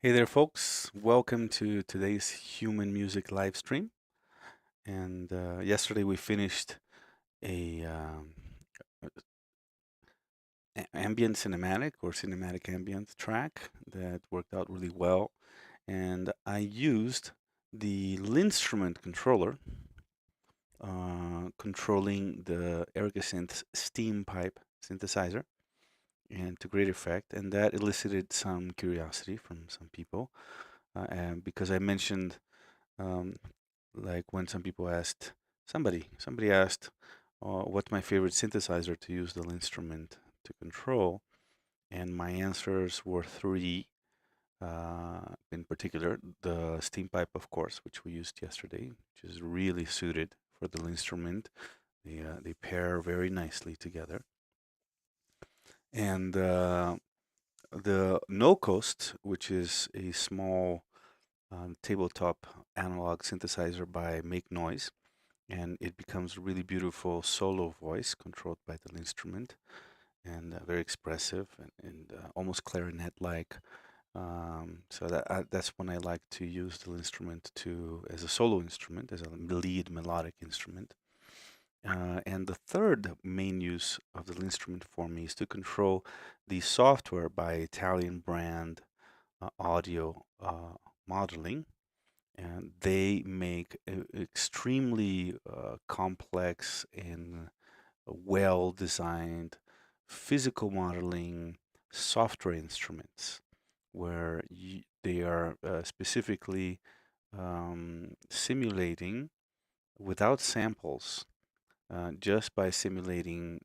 Hey there, folks. Welcome to today's Human Music live stream. And yesterday we finished a ambient cinematic or cinematic ambient track that worked out really well. And I used the Linstrument controller controlling the Synth steam pipe synthesizer and to great effect. And that elicited some curiosity from some people and because I mentioned um, like when some people asked somebody asked what's my favorite synthesizer to use the instrument to control, and my answers were three. In particular, the steam pipe, of course, which we used yesterday, which is really suited for the instrument. They pair very nicely together. And the no coast, which is a small tabletop analog synthesizer by Make Noise, and it becomes a really beautiful solo voice controlled by the instrument and very expressive and almost clarinet-like. That's when I like to use the instrument to as a solo instrument, as a lead melodic instrument. And the third main use of the instrument for me is to control the software by Italian brand Audio Modeling, and they make extremely complex and well-designed physical modeling software instruments where they are specifically simulating without samples, just by simulating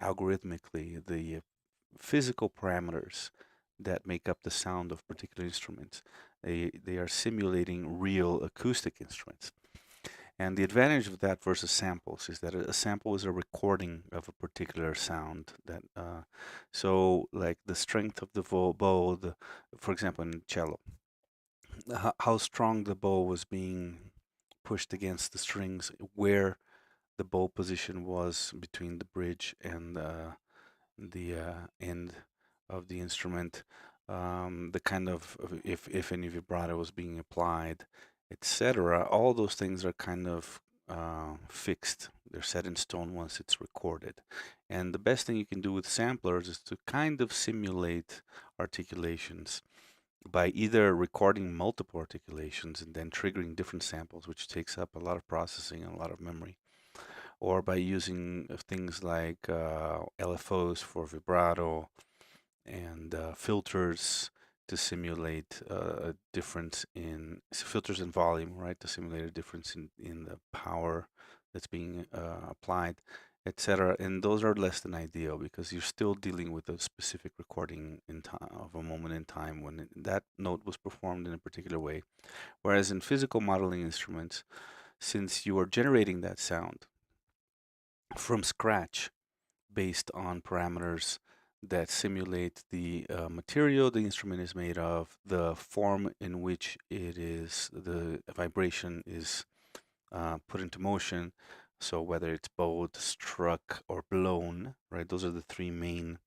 algorithmically the physical parameters that make up the sound of particular instruments. They are simulating real acoustic instruments. And the advantage of that versus samples is that a sample is a recording of a particular sound. So like the strength of the bow, for example, in cello, how strong the bow was being pushed against the strings, where the bow position was between the bridge and the end of the instrument, the kind of if any vibrato was being applied, etc. All those things are kind of fixed. They're set in stone once it's recorded. And the best thing you can do with samplers is to kind of simulate articulations by either recording multiple articulations and then triggering different samples, which takes up a lot of processing and a lot of memory, or by using things like LFOs for vibrato and filters to simulate a difference in filters and volume, right? To simulate a difference in the power that's being applied, etc. And those are less than ideal because you're still dealing with a specific recording in time of a moment in time when that note was performed in a particular way. Whereas in physical modeling instruments, since you are generating that sound from scratch based on parameters that simulate the material the instrument is made of, the form in which the vibration is put into motion. So whether it's bowed, struck, or blown, right? Those are the three main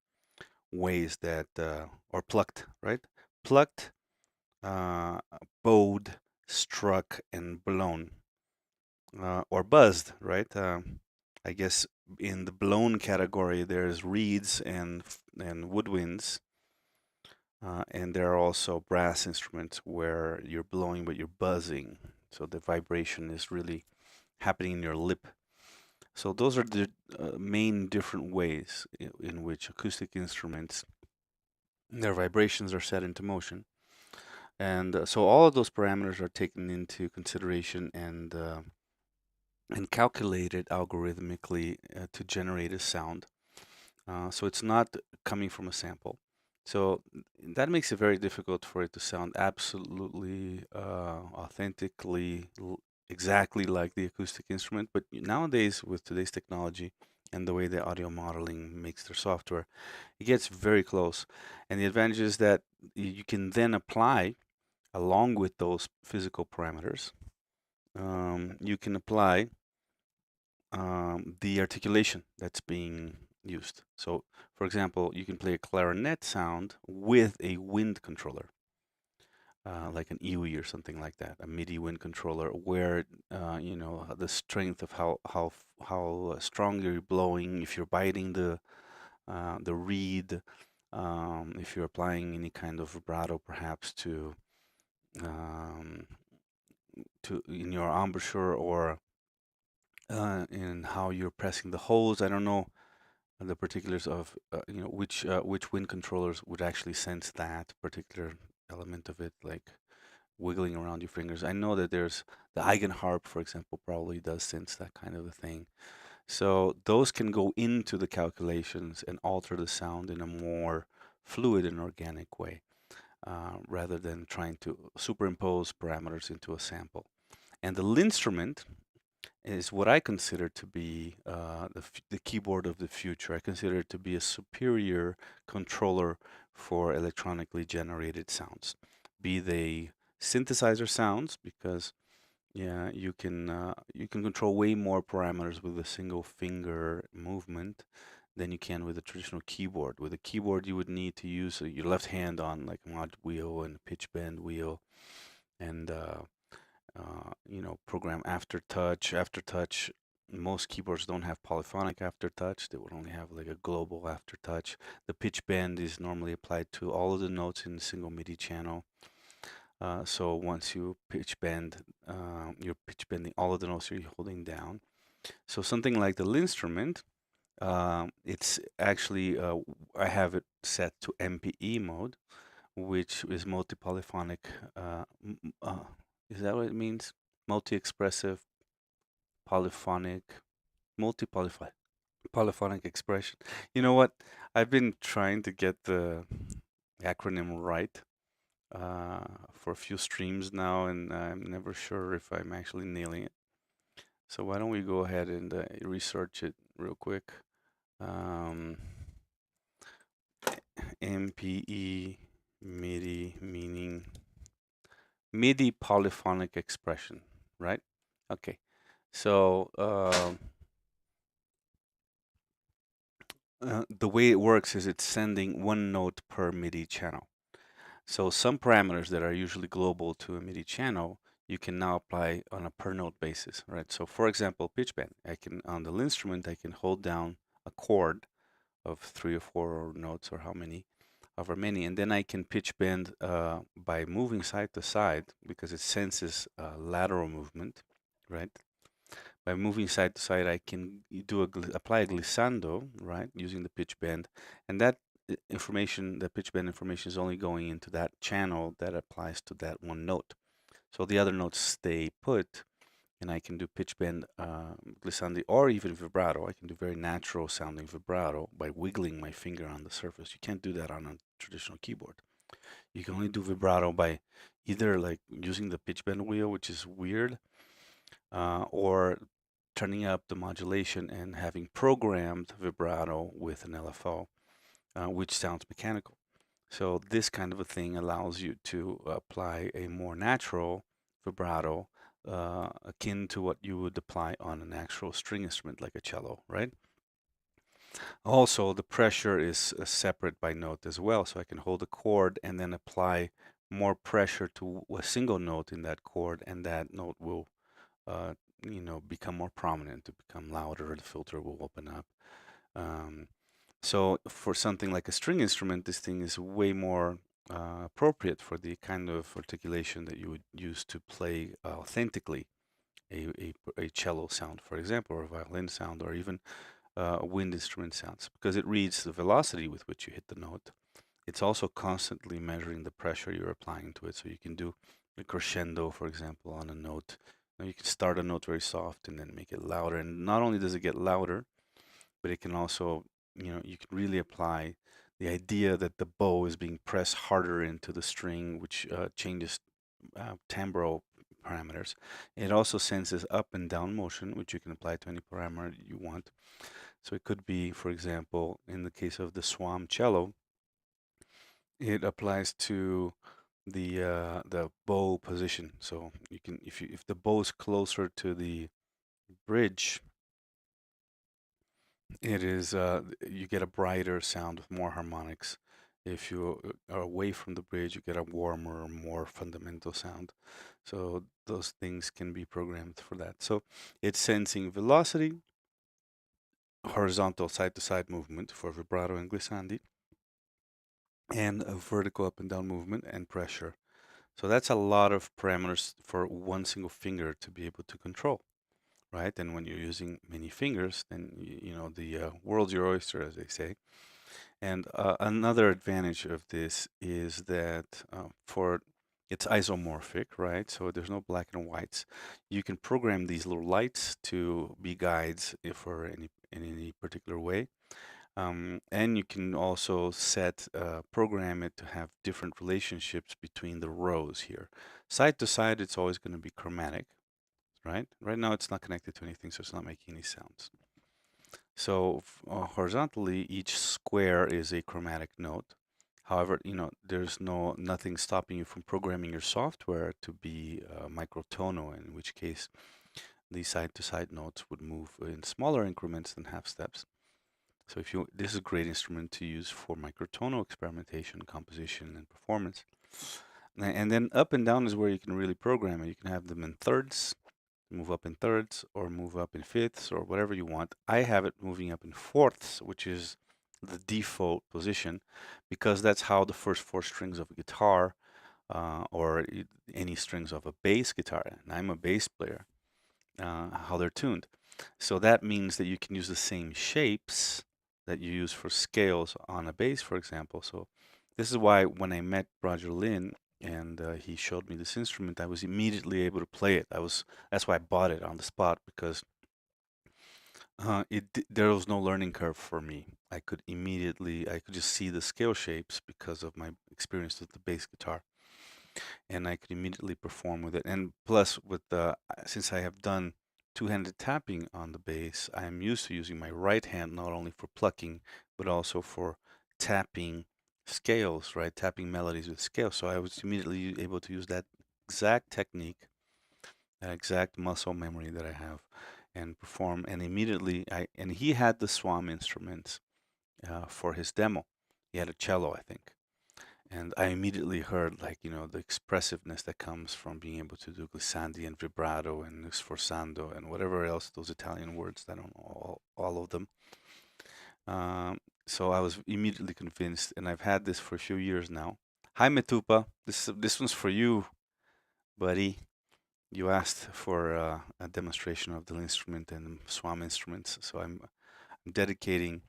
ways that, or plucked, right? Plucked, uh, bowed, struck, and blown, or buzzed, right? I guess in the blown category, there's reeds and woodwinds, and there are also brass instruments where you're blowing but you're buzzing, so the vibration is really happening in your lip. So those are the main different ways in which acoustic instruments, their vibrations are set into motion. And so all of those parameters are taken into consideration and calculated algorithmically to generate a sound. So it's not coming from a sample. So that makes it very difficult for it to sound absolutely authentically, exactly like the acoustic instrument. But nowadays, with today's technology and the way the audio modeling makes their software, it gets very close. And the advantage is that you can then apply, along with those physical parameters, you can apply the articulation that's being used. So, for example, you can play a clarinet sound with a wind controller. like an EWI or something like that, a MIDI wind controller, where the strength of how strong you're blowing, if you're biting the reed, if you're applying any kind of vibrato, perhaps um, to in your embouchure or in how you're pressing the holes. I don't know the particulars of which wind controllers would actually sense that particular element of it, like wiggling around your fingers. I know that there's the Eigenharp, for example, probably does sense that kind of a thing. So those can go into the calculations and alter the sound in a more fluid and organic way, rather than trying to superimpose parameters into a sample. And the Linstrument is what I consider to be the keyboard of the future. I consider it to be a superior controller for electronically generated sounds, be they synthesizer sounds, because yeah, you can control way more parameters with a single finger movement than you can with a traditional keyboard. With a keyboard, you would need to use your left hand on like a mod wheel and pitch bend wheel, and program aftertouch. Aftertouch, most keyboards don't have polyphonic aftertouch. They would only have like a global aftertouch. The pitch bend is normally applied to all of the notes in a single MIDI channel. So once you pitch bend, you're pitch bending all of the notes you're holding down. So something like the Linstrument, it's actually I have it set to MPE mode, which is multi-polyphonic. Is that what it means? Multi-expressive, polyphonic, multi-polyphonic, polyphonic expression. You know what? I've been trying to get the acronym right for a few streams now, and I'm never sure if I'm actually nailing it. So why don't we go ahead and research it real quick? MPE MIDI meaning MIDI polyphonic expression, right? Okay. So the way it works is it's sending one note per MIDI channel. So some parameters that are usually global to a MIDI channel, you can now apply on a per note basis, right? So for example, pitch bend, on the Linstrument, I can hold down a chord of 3 or 4 notes or however many, and then I can pitch bend by moving side to side because it senses lateral movement, right? By moving side to side, I can apply a glissando, right, using the pitch bend, and that information, the pitch bend information, is only going into that channel that applies to that one note. So the other notes stay put, and I can do pitch bend, glissando, or even vibrato. I can do very natural sounding vibrato by wiggling my finger on the surface. You can't do that on a traditional keyboard. You can only do vibrato by either like using the pitch bend wheel, which is weird, or turning up the modulation and having programmed vibrato with an LFO, which sounds mechanical. So this kind of a thing allows you to apply a more natural vibrato, akin to what you would apply on an actual string instrument like a cello, right? Also, the pressure is separate by note as well, so I can hold a chord and then apply more pressure to a single note in that chord, and that note will uh, become more prominent, to become louder. The filter will open up. Um, so for something like a string instrument, this thing is way more appropriate for the kind of articulation that you would use to play authentically a cello sound, for example, or a violin sound, or even wind instrument sounds, because it reads the velocity with which you hit the note. It's also constantly measuring the pressure you're applying to it, so you can do a crescendo, for example, on a note. Now you can start a note very soft and then make it louder, and not only does it get louder, but it can also, you can really apply the idea that the bow is being pressed harder into the string, which changes timbral parameters. It also senses up and down motion, which you can apply to any parameter you want. So it could be, for example, in the case of the Swam cello, it applies to the bow position. So you can, if the bow is closer to the bridge, it is you get a brighter sound with more harmonics. If you are away from the bridge, you get a warmer, more fundamental sound. So those things can be programmed for that. So it's sensing velocity, horizontal side-to-side movement for vibrato and glissandi, and a vertical up and down movement and pressure. So that's a lot of parameters for one single finger to be able to control, right? And when you're using many fingers, then you know the world's your oyster, as they say. And another advantage of this is that for it's isomorphic, right? So there's no black and whites. You can program these little lights to be guides for in any particular way. And you can also program it to have different relationships between the rows here. Side to side, it's always going to be chromatic, right? Right now, it's not connected to anything, so it's not making any sounds. So horizontally, each square is a chromatic note. However, there's nothing stopping you from programming your software to be microtonal, in which case the side-to-side notes would move in smaller increments than half steps. So this is a great instrument to use for microtonal experimentation, composition, and performance. And then up and down is where you can really program it. You can have them in thirds, move up in thirds, or move up in fifths, or whatever you want. I have it moving up in fourths, which is the default position, because that's how the first four strings of a guitar or any strings of a bass guitar, and I'm a bass player, how they're tuned. So that means that you can use the same shapes that you use for scales on a bass, for example. So this is why when I met Roger Linn and he showed me this instrument, I was immediately able to play it. That's why I bought it on the spot, because there was no learning curve for me. I could just see the scale shapes because of my experience with the bass guitar, and I could immediately perform with it. And plus, since I have done two-handed tapping on the bass, I am used to using my right hand not only for plucking but also for tapping scales, right? Tapping melodies with scales. So I was immediately able to use that exact technique, that exact muscle memory that I have, and perform. And immediately, and he had the Swam instruments for his demo. He had a cello, I think. And I immediately heard, like, the expressiveness that comes from being able to do glissandi and vibrato and sforzando and whatever else, those Italian words, I don't know all of them. So I was immediately convinced, and I've had this for a few years now. Hi, Metupa. This one's for you, buddy. You asked for a demonstration of the instrument and Swam instruments, so I'm dedicating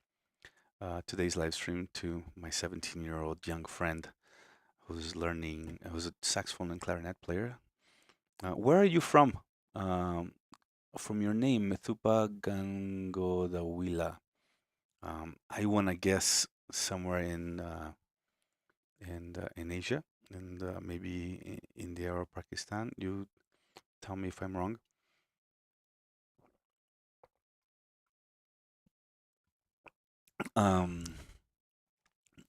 today's live stream to my 17-year-old young friend who's a saxophone and clarinet player. Where are you from? From your name, Methupa Gangodawila. I want to guess somewhere in Asia, and maybe India or Pakistan. You tell me if I'm wrong. Um,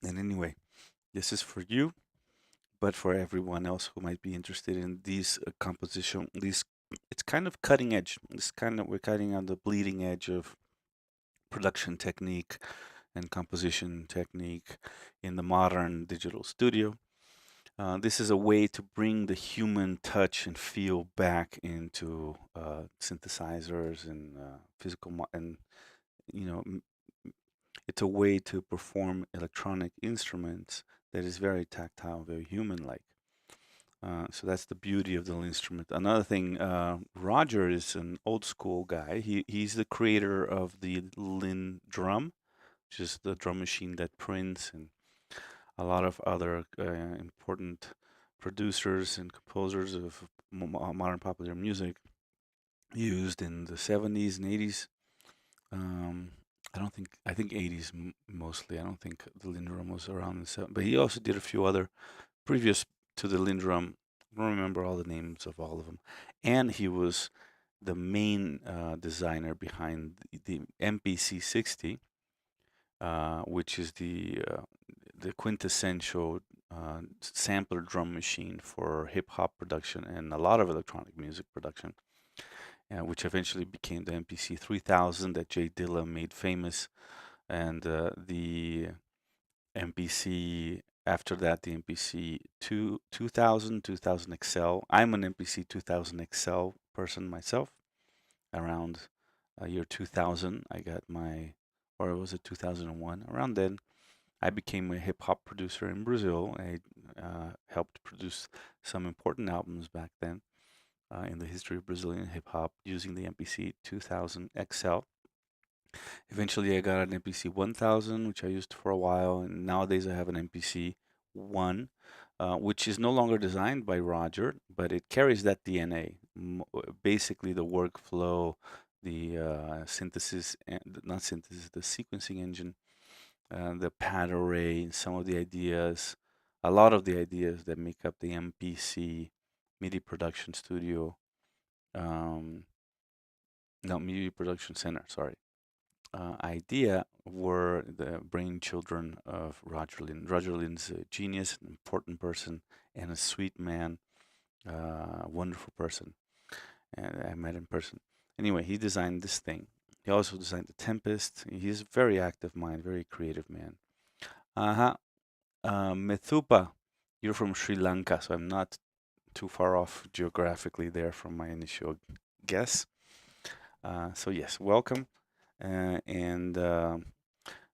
and anyway, this is for you, but for everyone else who might be interested in these it's kind of cutting edge. We're cutting on the bleeding edge of production technique and composition technique in the modern digital studio. This is a way to bring the human touch and feel back into synthesizers and and you know it's a way to perform electronic instruments that is very tactile, very human-like. So that's the beauty of the instrument. Another thing, Roger is an old school guy. He's the creator of the Linn drum, which is the drum machine that Prince and a lot of other important producers and composers of modern popular music used in the 70s and 80s. I think 80s mostly. I don't think the Linn drum was around in the 70s, but he also did a few other previous to the Linn drum. I don't remember all the names of all of them. And he was the main designer behind the MPC 60, which is the quintessential sampler drum machine for hip hop production and a lot of electronic music production, which eventually became the MPC 3000 that Jay Dilla made famous. And MPC. After that, the MPC 2000, 2000 XL. I'm an MPC 2000 XL person myself. Around year 2000, I got my, or was it 2001? Around then, I became a hip hop producer in Brazil. I helped produce some important albums back then in the history of Brazilian hip hop using the MPC 2000 XL. Eventually, I got an MPC 1000, which I used for a while, and nowadays I have an MPC 1, which is no longer designed by Roger, but it carries that DNA. Basically, the workflow, the synthesis, not synthesis, the sequencing engine, the pad array, some of the ideas, a lot of the ideas that make up the MPC MIDI production studio, um, no, MIDI production center, sorry. Idea were the brainchildren of Roger Linn. Roger Linn's a genius, an important person, and a sweet man, wonderful person. And I met in person. Anyway, he designed this thing. He also designed the Tempest. He's a very active mind, very creative man. Uh-huh. Methupa, you're from Sri Lanka, so I'm not too far off geographically there from my initial guess. So yes, welcome. And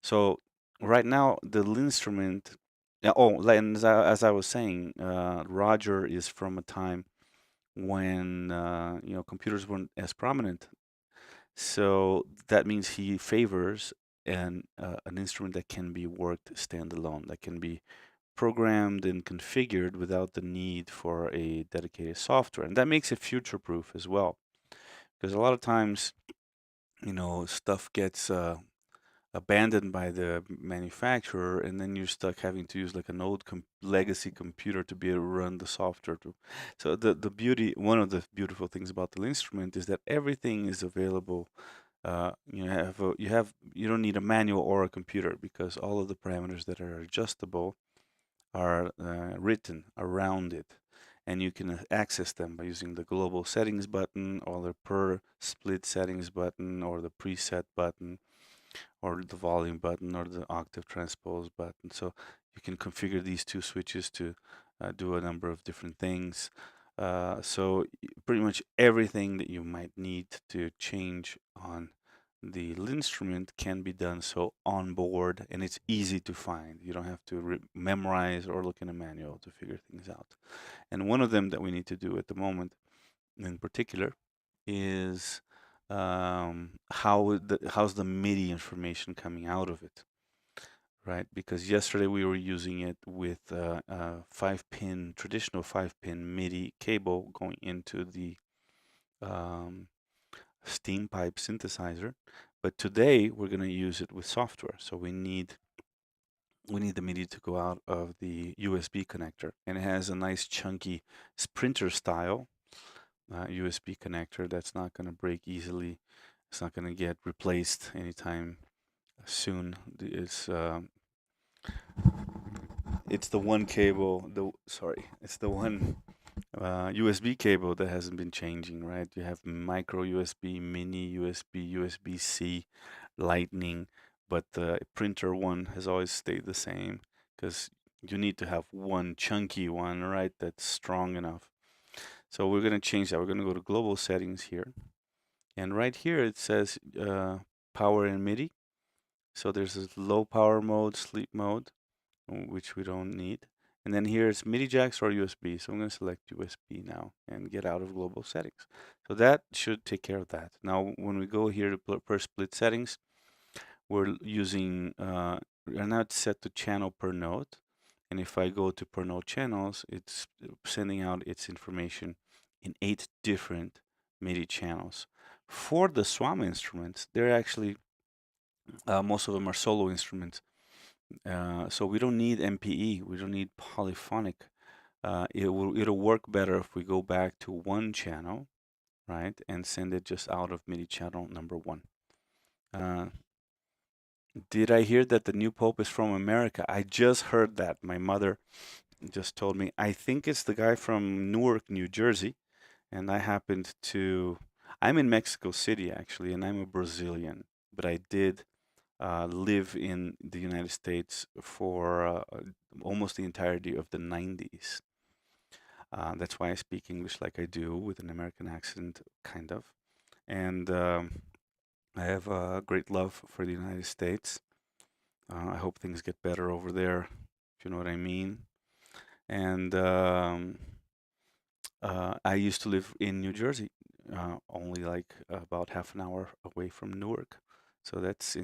so right now the instrument, yeah, oh, like, and as I was saying, Roger is from a time when computers weren't as prominent. So that means he favors an instrument that can be worked standalone, that can be programmed and configured without the need for a dedicated software, and that makes it future-proof as well. Because a lot of times, stuff gets abandoned by the manufacturer, and then you're stuck having to use like an old legacy computer to be able to run the software. So the beauty, one of the beautiful things about the instrument is that everything is available. You don't need a manual or a computer because all of the parameters that are adjustable are written around it. And you can access them by using the global settings button or the per split settings button or the preset button or the volume button or the octave transpose button. So you can configure these two switches to do a number of different things. So pretty much everything that you might need to change on the instrument can be done so on board, and it's easy to find. You don't have to memorize or look in a manual to figure things out. And one of them that we need to do at the moment in particular is how's the MIDI information coming out of it, right? Because yesterday we were using it with a traditional 5-pin MIDI cable going into the um, steam pipe synthesizer, but today we're going to use it with software. So we need the MIDI to go out of the USB connector, and it has a nice chunky printer style USB connector that's not going to break easily. It's not going to get replaced anytime soon. It's the one cable. It's the one USB cable that hasn't been changing, right? You have micro USB, mini USB, USB-C, Lightning, but the printer one has always stayed the same because you need to have one chunky one, right? That's strong enough. So we're going to change that. We're going to go to global settings here. And right here it says power and MIDI. So there's this low power mode, sleep mode, which we don't need. And then here it's MIDI jacks or USB. So I'm going to select USB now and get out of global settings. So that should take care of that. Now, when we go here to per split settings, we're using, we're now set to channel per note. And if I go to per note channels, it's sending out its information in 8 different MIDI channels. For the Swam instruments, they're actually, most of them are solo instruments. So we don't need MPE, we don't need polyphonic. It'll work better if we go back to one channel, right, and send it just out of MIDI channel number 1. Did I hear that the new Pope is from America? I just heard that. My mother just told me. I think it's the guy from Newark, New Jersey, and I'm in Mexico City actually, and I'm a Brazilian, but I did live in the United States for almost the entirety of the 90s. That's why I speak English like I do, with an American accent, kind of. And I have a great love for the United States. I hope things get better over there, if you know what I mean. And I used to live in New Jersey, only like about half an hour away from Newark. So that's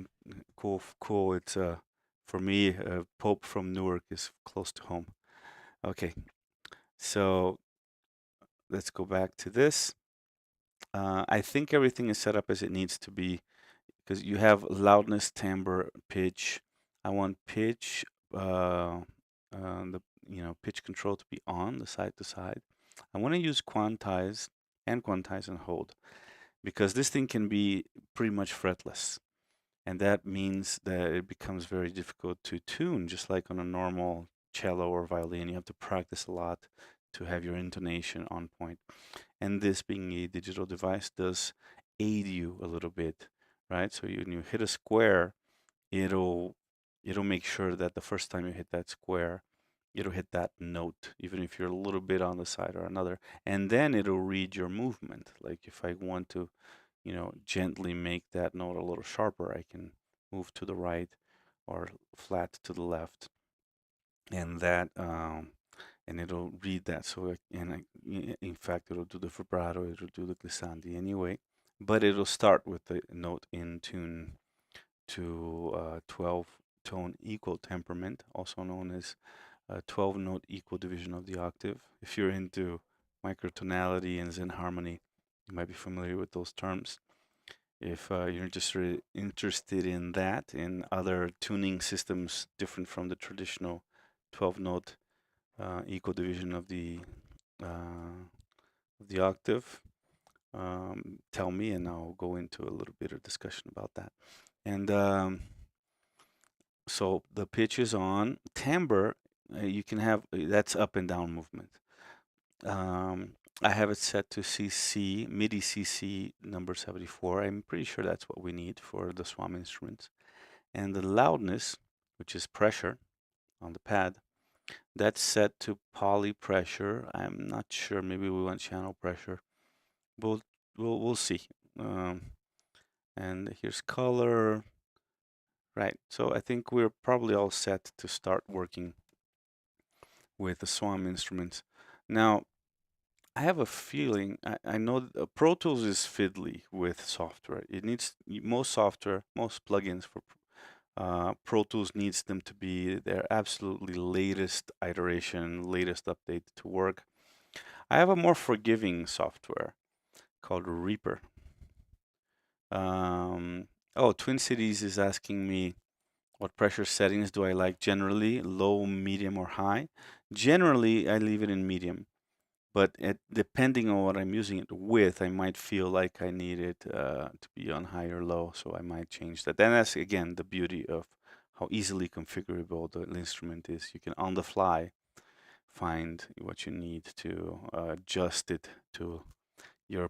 cool. Cool. It's for me, Pope from Newark is close to home. Okay, so let's go back to this. I think everything is set up as it needs to be, because you have loudness, timbre, pitch. I want pitch, the pitch control to be on the side to side. I want to use quantize and hold, because this thing can be pretty much fretless. And that means that it becomes very difficult to tune, just like on a normal cello or violin. You have to practice a lot to have your intonation on point. And this, being a digital device, does aid you a little bit, right? So when you hit a square, it'll make sure that the first time you hit that square, it'll hit that note, even if you're a little bit on the side or another. And then it'll read your movement. Like if I want to, gently make that note a little sharper, I can move to the right or flat to the left, and and it'll read that. So in fact, it'll do the vibrato, it'll do the glissandi anyway, but it'll start with the note in tune to 12 tone equal temperament, also known as 12 note equal division of the octave. If you're into microtonality and Zen harmony, you might be familiar with those terms. If you're just interested in that, in other tuning systems different from the traditional 12 note equal division of the octave, tell me and I'll go into a little bit of discussion about that. And so the pitch is on. Timbre, you can have that's up and down movement. I have it set to CC, MIDI CC number 74. I'm pretty sure that's what we need for the Swam instruments. And the loudness, which is pressure on the pad, that's set to poly pressure. I'm not sure. Maybe we want channel pressure. We'll see. And here's color. Right. So I think we're probably all set to start working with the Swam instruments. Now, I have a feeling, I know that Pro Tools is fiddly with software. It needs most software, most plugins for Pro Tools needs them to be their absolutely latest iteration, latest update to work. I have a more forgiving software called Reaper. Oh, Twin Cities is asking me what pressure settings do I like generally, low, medium, or high. Generally, I leave it in medium, but depending on what I'm using it with, I might feel like I need it to be on high or low, so I might change that. And that's, again, the beauty of how easily configurable the instrument is. You can, on the fly, find what you need to adjust it to your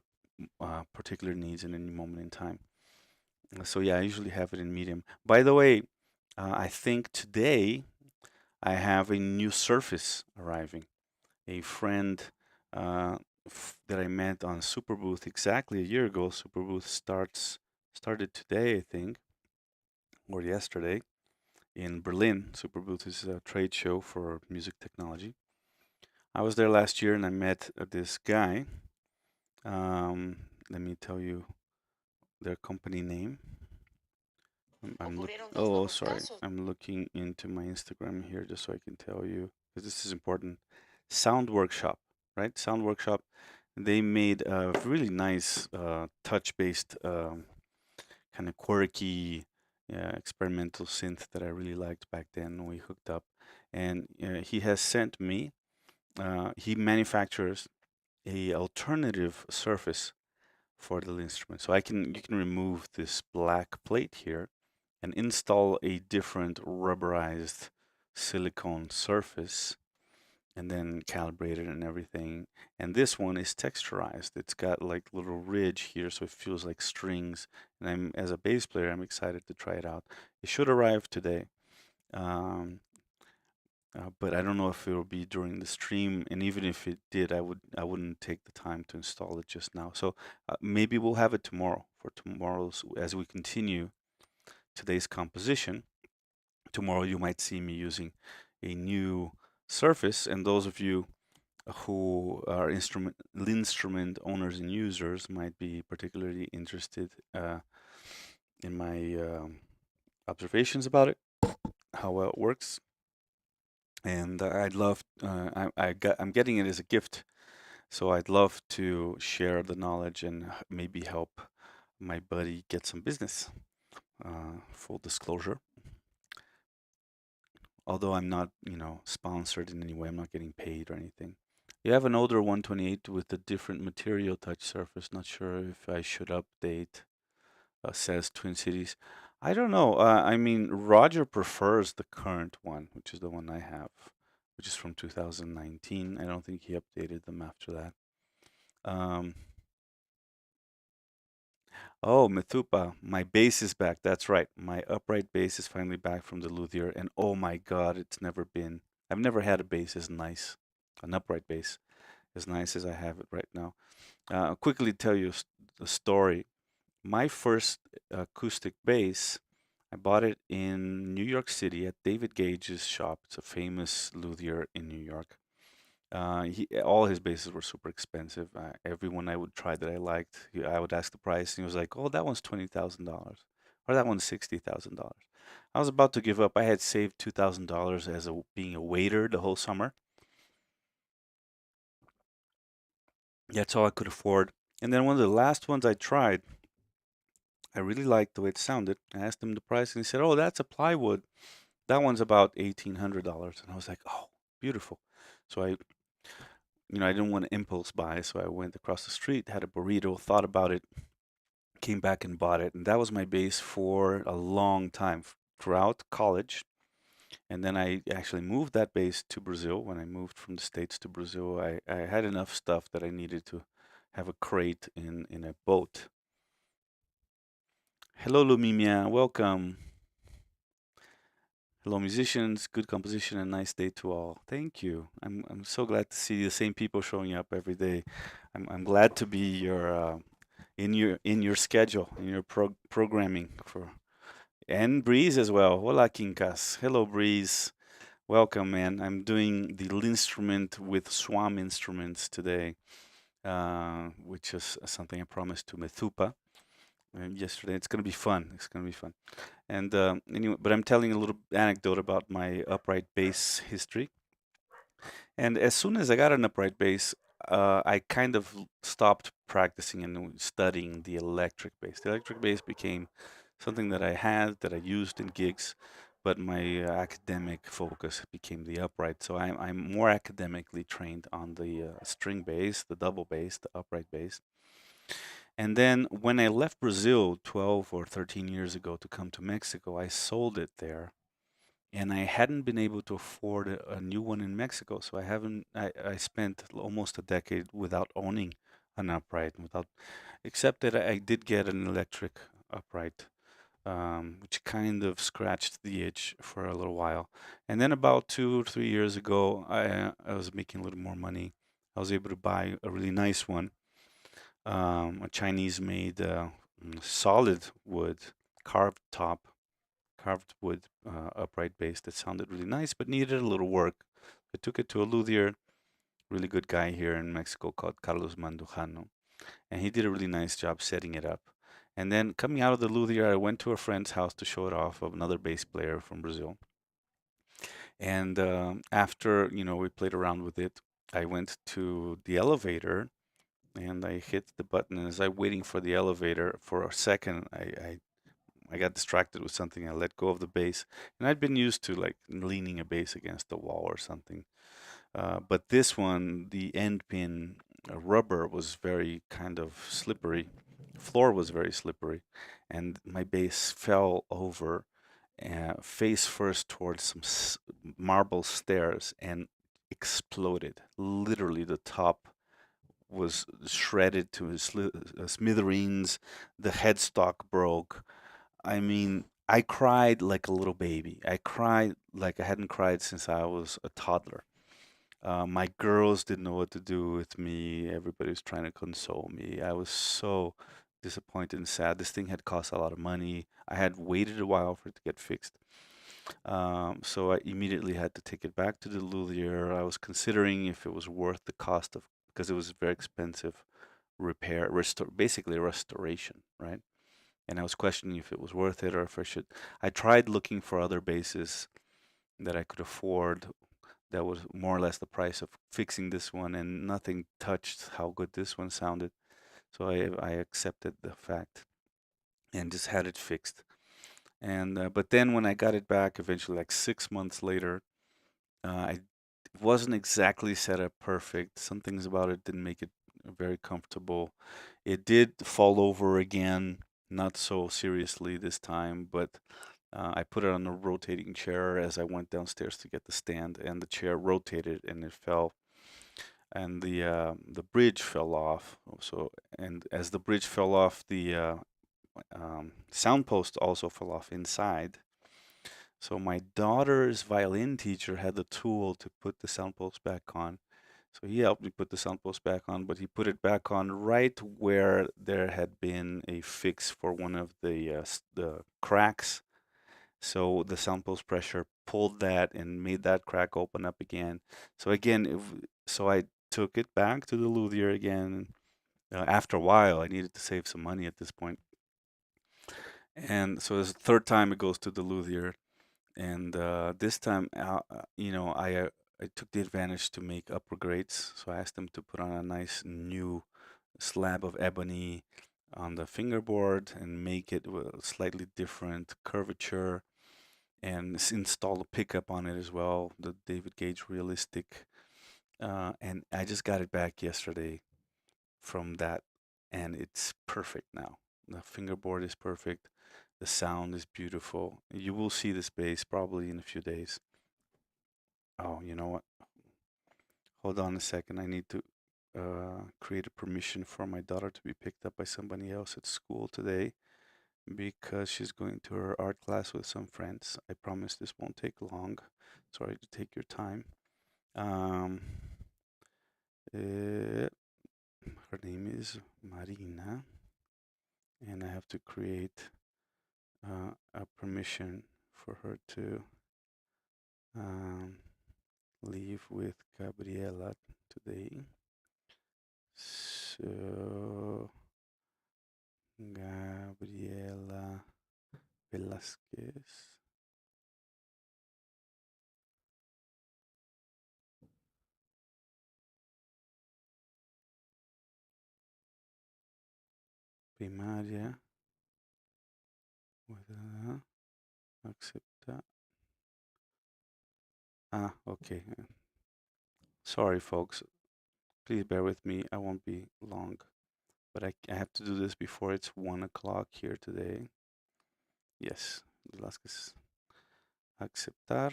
particular needs in any moment in time. So yeah, I usually have it in medium. By the way, I think today I have a new Surface arriving. A friend that I met on Superbooth exactly a year ago. Superbooth started today, I think, or yesterday, in Berlin. Superbooth is a trade show for music technology. I was there last year and I met this guy. Let me tell you their company name. Oh, sorry. I'm looking into my Instagram here just so I can tell you, because this is important. Sound Workshop, right? Sound Workshop. They made a really nice touch-based, kind of quirky, experimental synth that I really liked back then when we hooked up. And he has sent me, he manufactures a alternative surface for the instrument. So you can remove this black plate here and install a different rubberized silicone surface and then calibrated and everything. And this one is texturized. It's got like little ridge here, so it feels like strings. And as a bass player, I'm excited to try it out. It should arrive today. Um, but I don't know if it will be during the stream, and even if it did, I wouldn't take the time to install it just now. So maybe we'll have it tomorrow for tomorrow's as we continue today's composition. Tomorrow you might see me using a new surface, and those of you who are instrument owners and users might be particularly interested in my observations about it, how well it works, and I'd love I'm getting it as a gift, so I'd love to share the knowledge and maybe help my buddy get some business. Full disclosure, although I'm not, sponsored in any way, I'm not getting paid or anything. You have an older 128 with a different material touch surface. Not sure if I should update, says Twin Cities. I don't know. I mean, Roger prefers the current one, which is the one I have, which is from 2019. I don't think he updated them after that. Um, oh, Methupa, my bass is back. That's right. My upright bass is finally back from the luthier. And oh my God, I've never had a bass as nice, an upright bass as nice as I have it right now. I'll quickly tell you a story. My first acoustic bass, I bought it in New York City at David Gage's shop. It's a famous luthier in New York. All his basses were super expensive. Every one I would try that I liked, I would ask the price, and he was like, "Oh, that one's $20,000, or that one's $60,000." I was about to give up. I had saved $2,000 as being a waiter the whole summer. That's all I could afford. And then one of the last ones I tried, I really liked the way it sounded. I asked him the price, and he said, "Oh, that's a plywood. That one's about $1,800." And I was like, "Oh, beautiful." So I didn't want to impulse buy, so I went across the street, had a burrito, thought about it, came back and bought it, and that was my bass for a long time throughout college. And then I actually moved that bass to Brazil. When I moved from the States to Brazil, I had enough stuff that I needed to have a crate in a boat. Hello, Lumimia. Welcome. Hello, musicians. Good composition and nice day to all. Thank you. I'm so glad to see the same people showing up every day. I'm glad to be in your schedule, in your programming for and Breeze as well. Hola, Quincas. Hello, Breeze. Welcome, man. I'm doing the instrument with Swam instruments today, which is something I promised to Methupa yesterday. It's gonna be fun. It's gonna be fun. And anyway, but I'm telling a little anecdote about my upright bass history. And as soon as I got an upright bass, I kind of stopped practicing and studying the electric bass. The electric bass became something that I had, that I used in gigs, but my academic focus became the upright. So I'm more academically trained on the string bass, the double bass, the upright bass. And then when I left Brazil 12 or 13 years ago to come to Mexico, I sold it there, and I hadn't been able to afford a new one in Mexico. So I spent almost a decade without owning an upright, except that I did get an electric upright, which kind of scratched the itch for a little while. And then about 2 or 3 years ago, I was making a little more money. I was able to buy a really nice one, a Chinese made solid wood carved top, carved wood upright bass that sounded really nice but needed a little work. I took it to a luthier, really good guy here in Mexico called Carlos Mandujano, and he did a really nice job setting it up. And then coming out of the luthier, I went to a friend's house to show it off of another bass player from Brazil. And after we played around with it, I went to the elevator and I hit the button. And as I waiting for the elevator for a second, I got distracted with something. I let go of the bass, and I'd been used to like leaning a bass against the wall or something. But this one, the end pin rubber was very kind of slippery. Floor was very slippery, and my bass fell over face first towards some marble stairs, and exploded. Literally, the top was shredded to smithereens. The headstock broke. I mean, I cried like a little baby. I cried like I hadn't cried since I was a toddler. My girls didn't know what to do with me. Everybody was trying to console me. I was so disappointed and sad. This thing had cost a lot of money. I had waited a while for it to get fixed. So I immediately had to take it back to the luthier. I was considering if it was worth the cost of, because it was very expensive repair, basically restoration, right? And I was questioning if it was worth it or if I should. I tried looking for other bases that I could afford that was more or less the price of fixing this one, and nothing touched how good this one sounded. So I accepted the fact and just had it fixed. And but then when I got it back, eventually, like 6 months later, I it wasn't exactly set up perfect. Some things about it didn't make it very comfortable. It did fall over again, not so seriously this time, but I put it on a rotating chair as I went downstairs to get the stand, and the chair rotated and it fell, and the bridge fell off. So, and as the bridge fell off, the sound post also fell off inside. So my daughter's violin teacher had the tool to put the sound post back on. So he helped me put the sound post back on, but he put it back on right where there had been a fix for one of the cracks. So the sound post pressure pulled that and made that crack open up again. So again, so I took it back to the luthier again. After a while, I needed to save some money at this point. And so it's the third time it goes to the luthier. And this time, I took the advantage to make upper grades. So I asked them to put on a nice new slab of ebony on the fingerboard and make it with a slightly different curvature and install a pickup on it as well, the David Gage Realistic. And I just got it back yesterday from that, and it's perfect now. The fingerboard is perfect. The sound is beautiful. You will see this bass probably in a few days. Oh, you know what? Hold on a second. I need to create a permission for my daughter to be picked up by somebody else at school today because she's going to her art class with some friends. I promise this won't take long. Sorry to take your time. Um, her name is Marina, and I have to create a permission for her to um, leave with Gabriela today. So, Gabriela Velázquez. Primaria. Acepta. Ah, okay. Sorry, folks. Please bear with me. I won't be long. But I have to do this before it's 1 o'clock here today. Yes. Velázquez. Aceptar.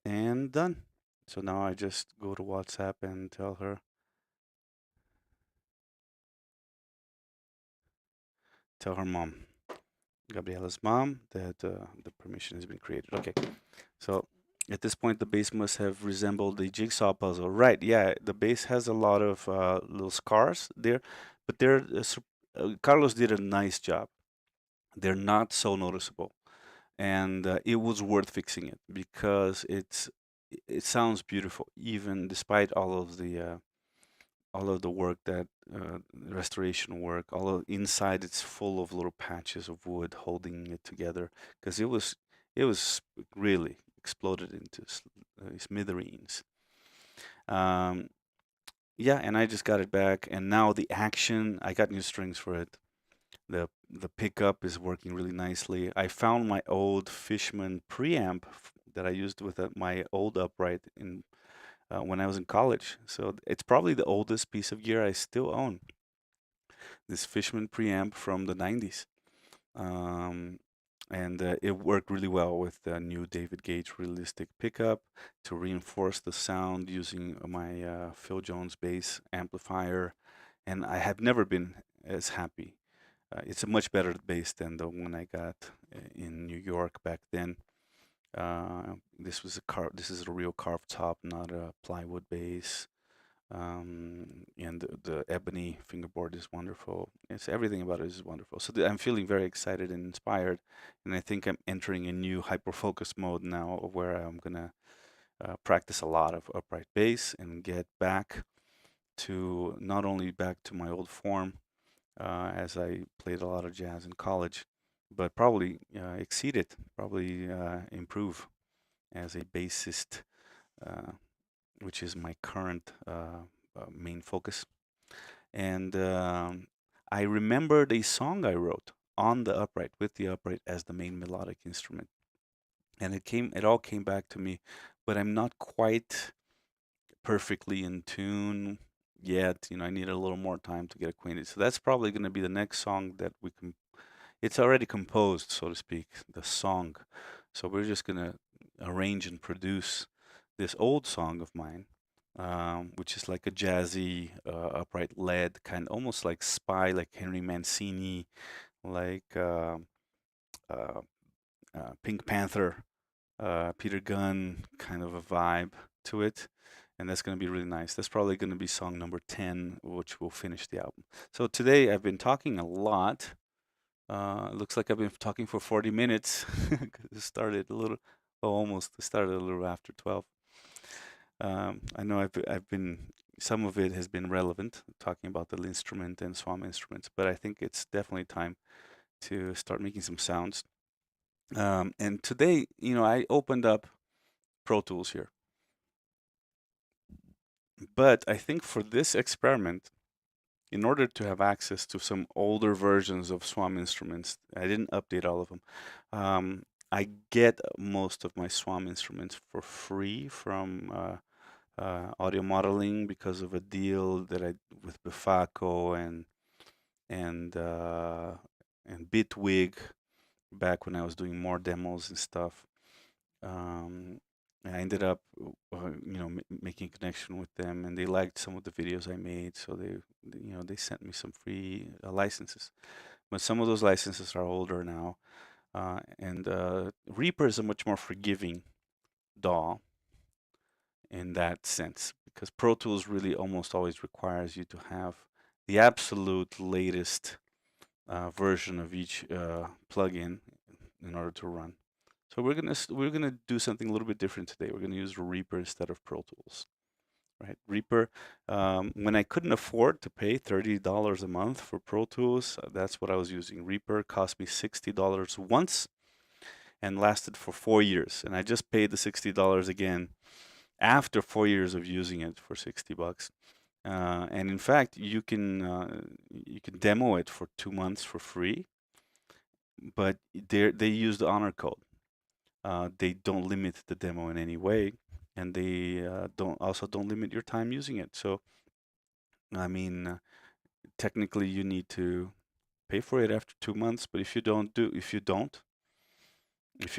And done. So now I just go to WhatsApp and tell her mom, Gabriela's mom, that the permission has been created. Okay, so at this point, the bass must have resembled a jigsaw puzzle. Right, yeah, the bass has a lot of little scars there, but Carlos did a nice job. They're not so noticeable, and it was worth fixing it because it sounds beautiful, even despite all of the work that restoration work, all of inside it's full of little patches of wood holding it together because it was really exploded into smithereens. Um, yeah, and I just got it back, and now the action, I got new strings for it. The pickup is working really nicely. I found my old Fishman preamp that I used with my old upright in when I was in college. So it's probably the oldest piece of gear I still own. This Fishman preamp from the 90s. Um, and it worked really well with the new David Gage realistic pickup to reinforce the sound using my Phil Jones bass amplifier, and I have never been as happy. It's a much better bass than the one I got in New York back then. This is a real carved top, not a plywood bass. And the ebony fingerboard is wonderful. It's everything about it is wonderful. So I'm feeling very excited and inspired, and I think I'm entering a new hyper-focus mode now, where I'm gonna practice a lot of upright bass and get back to not only back to my old form, as I played a lot of jazz in college, but probably exceed it, probably improve as a bassist, uh, which is my current main focus. And I remembered a song I wrote on the upright with the upright as the main melodic instrument, and it all came back to me, but I'm not quite perfectly in tune yet. I need a little more time to get acquainted. So that's probably going to be the next song that we can. It's already composed, so to speak, the song. So we're just going to arrange and produce this old song of mine, which is like a jazzy, upright lead kind, almost like Spy, like Henry Mancini, like uh, Pink Panther, Peter Gunn kind of a vibe to it. And that's going to be really nice. That's probably going to be song number 10, which will finish the album. So today I've been talking a lot. It looks like I've been talking for 40 minutes. It started a little, oh, almost. It started a little after 12. I know I've been, some of it has been relevant, talking about the instrument and Swam instruments, but I think it's definitely time to start making some sounds. And today, I opened up Pro Tools here, but I think for this experiment, in order to have access to some older versions of Swam instruments, I didn't update all of them. I get most of my Swam instruments for free from audio modeling because of a deal that I with Bifaco and uh, and Bitwig back when I was doing more demos and stuff. Um, I ended up, making a connection with them, and they liked some of the videos I made, so they sent me some free licenses. But some of those licenses are older now, and Reaper is a much more forgiving DAW in that sense, because Pro Tools really almost always requires you to have the absolute latest version of each plugin in order to run. So we're gonna do something a little bit different today. We're gonna use Reaper instead of Pro Tools, right? Reaper, when I couldn't afford to pay $30 a month for Pro Tools, that's what I was using. Reaper cost me $60 once and lasted for 4 years, and I just paid the $60 again after 4 years of using it for $60. And in fact, you can demo it for 2 months for free, but they use the honor code. They don't limit the demo in any way, and they don't limit your time using it. So, I mean, technically, you need to pay for it after 2 months. But if you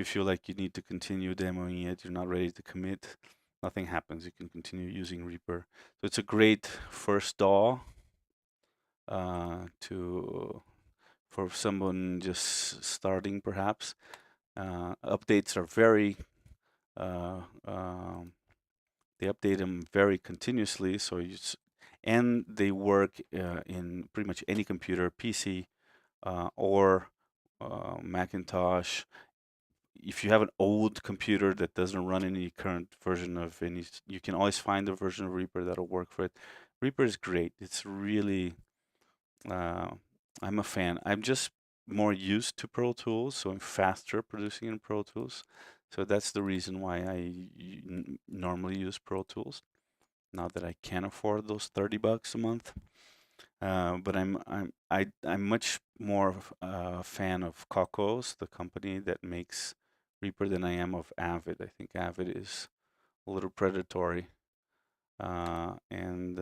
feel like you need to continue demoing it, you're not ready to commit, nothing happens. You can continue using Reaper. So it's a great first DAW to for someone just starting, perhaps. Updates are very uh, um, they update them very continuously, and they work in pretty much any computer, PC or Macintosh. If you have an old computer that doesn't run any current version of any, you can always find a version of Reaper that'll work for it. Reaper is great. It's really, uh, I'm a fan. I'm just more used to Pro Tools, so I'm faster producing in Pro Tools. So that's the reason why I normally use Pro Tools, now that I can afford those $30 a month. But I'm much more of a fan of Cocos, the company that makes Reaper, than I am of Avid. I think Avid is a little predatory, and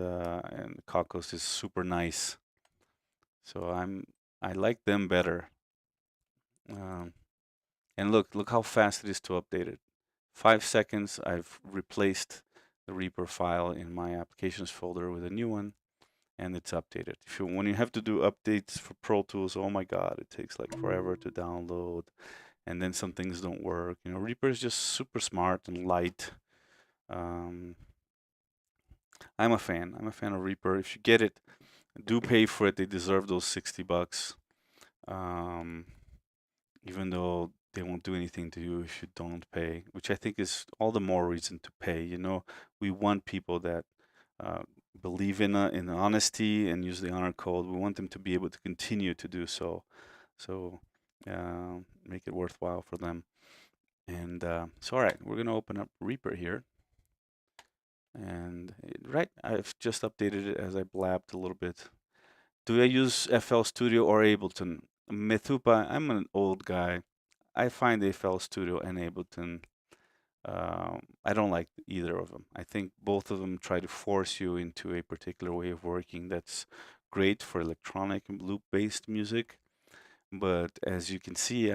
Cocos is super nice. So I like them better. Um, And look how fast it is to update it. 5 seconds, I've replaced the Reaper file in my applications folder with a new one, and it's updated. When you have to do updates for Pro Tools, oh my God, it takes like forever to download, and then some things don't work. Reaper is just super smart and light. Um, I'm a fan. I'm a fan of Reaper. If you get it, do pay for it. They deserve those $60. Um, Even though they won't do anything to you if you don't pay, which I think is all the more reason to pay. We want people that uh, believe in honesty and use the honor code. We want them to be able to continue to do so. So make it worthwhile for them. And so, all right, we're going to open up Reaper here. And right, I've just updated it as I blabbed a little bit. Do I use FL Studio or Ableton? Methupa, I'm an old guy. I find FL Studio and Ableton, I don't like either of them. I think both of them try to force you into a particular way of working that's great for electronic and loop-based music. But as you can see,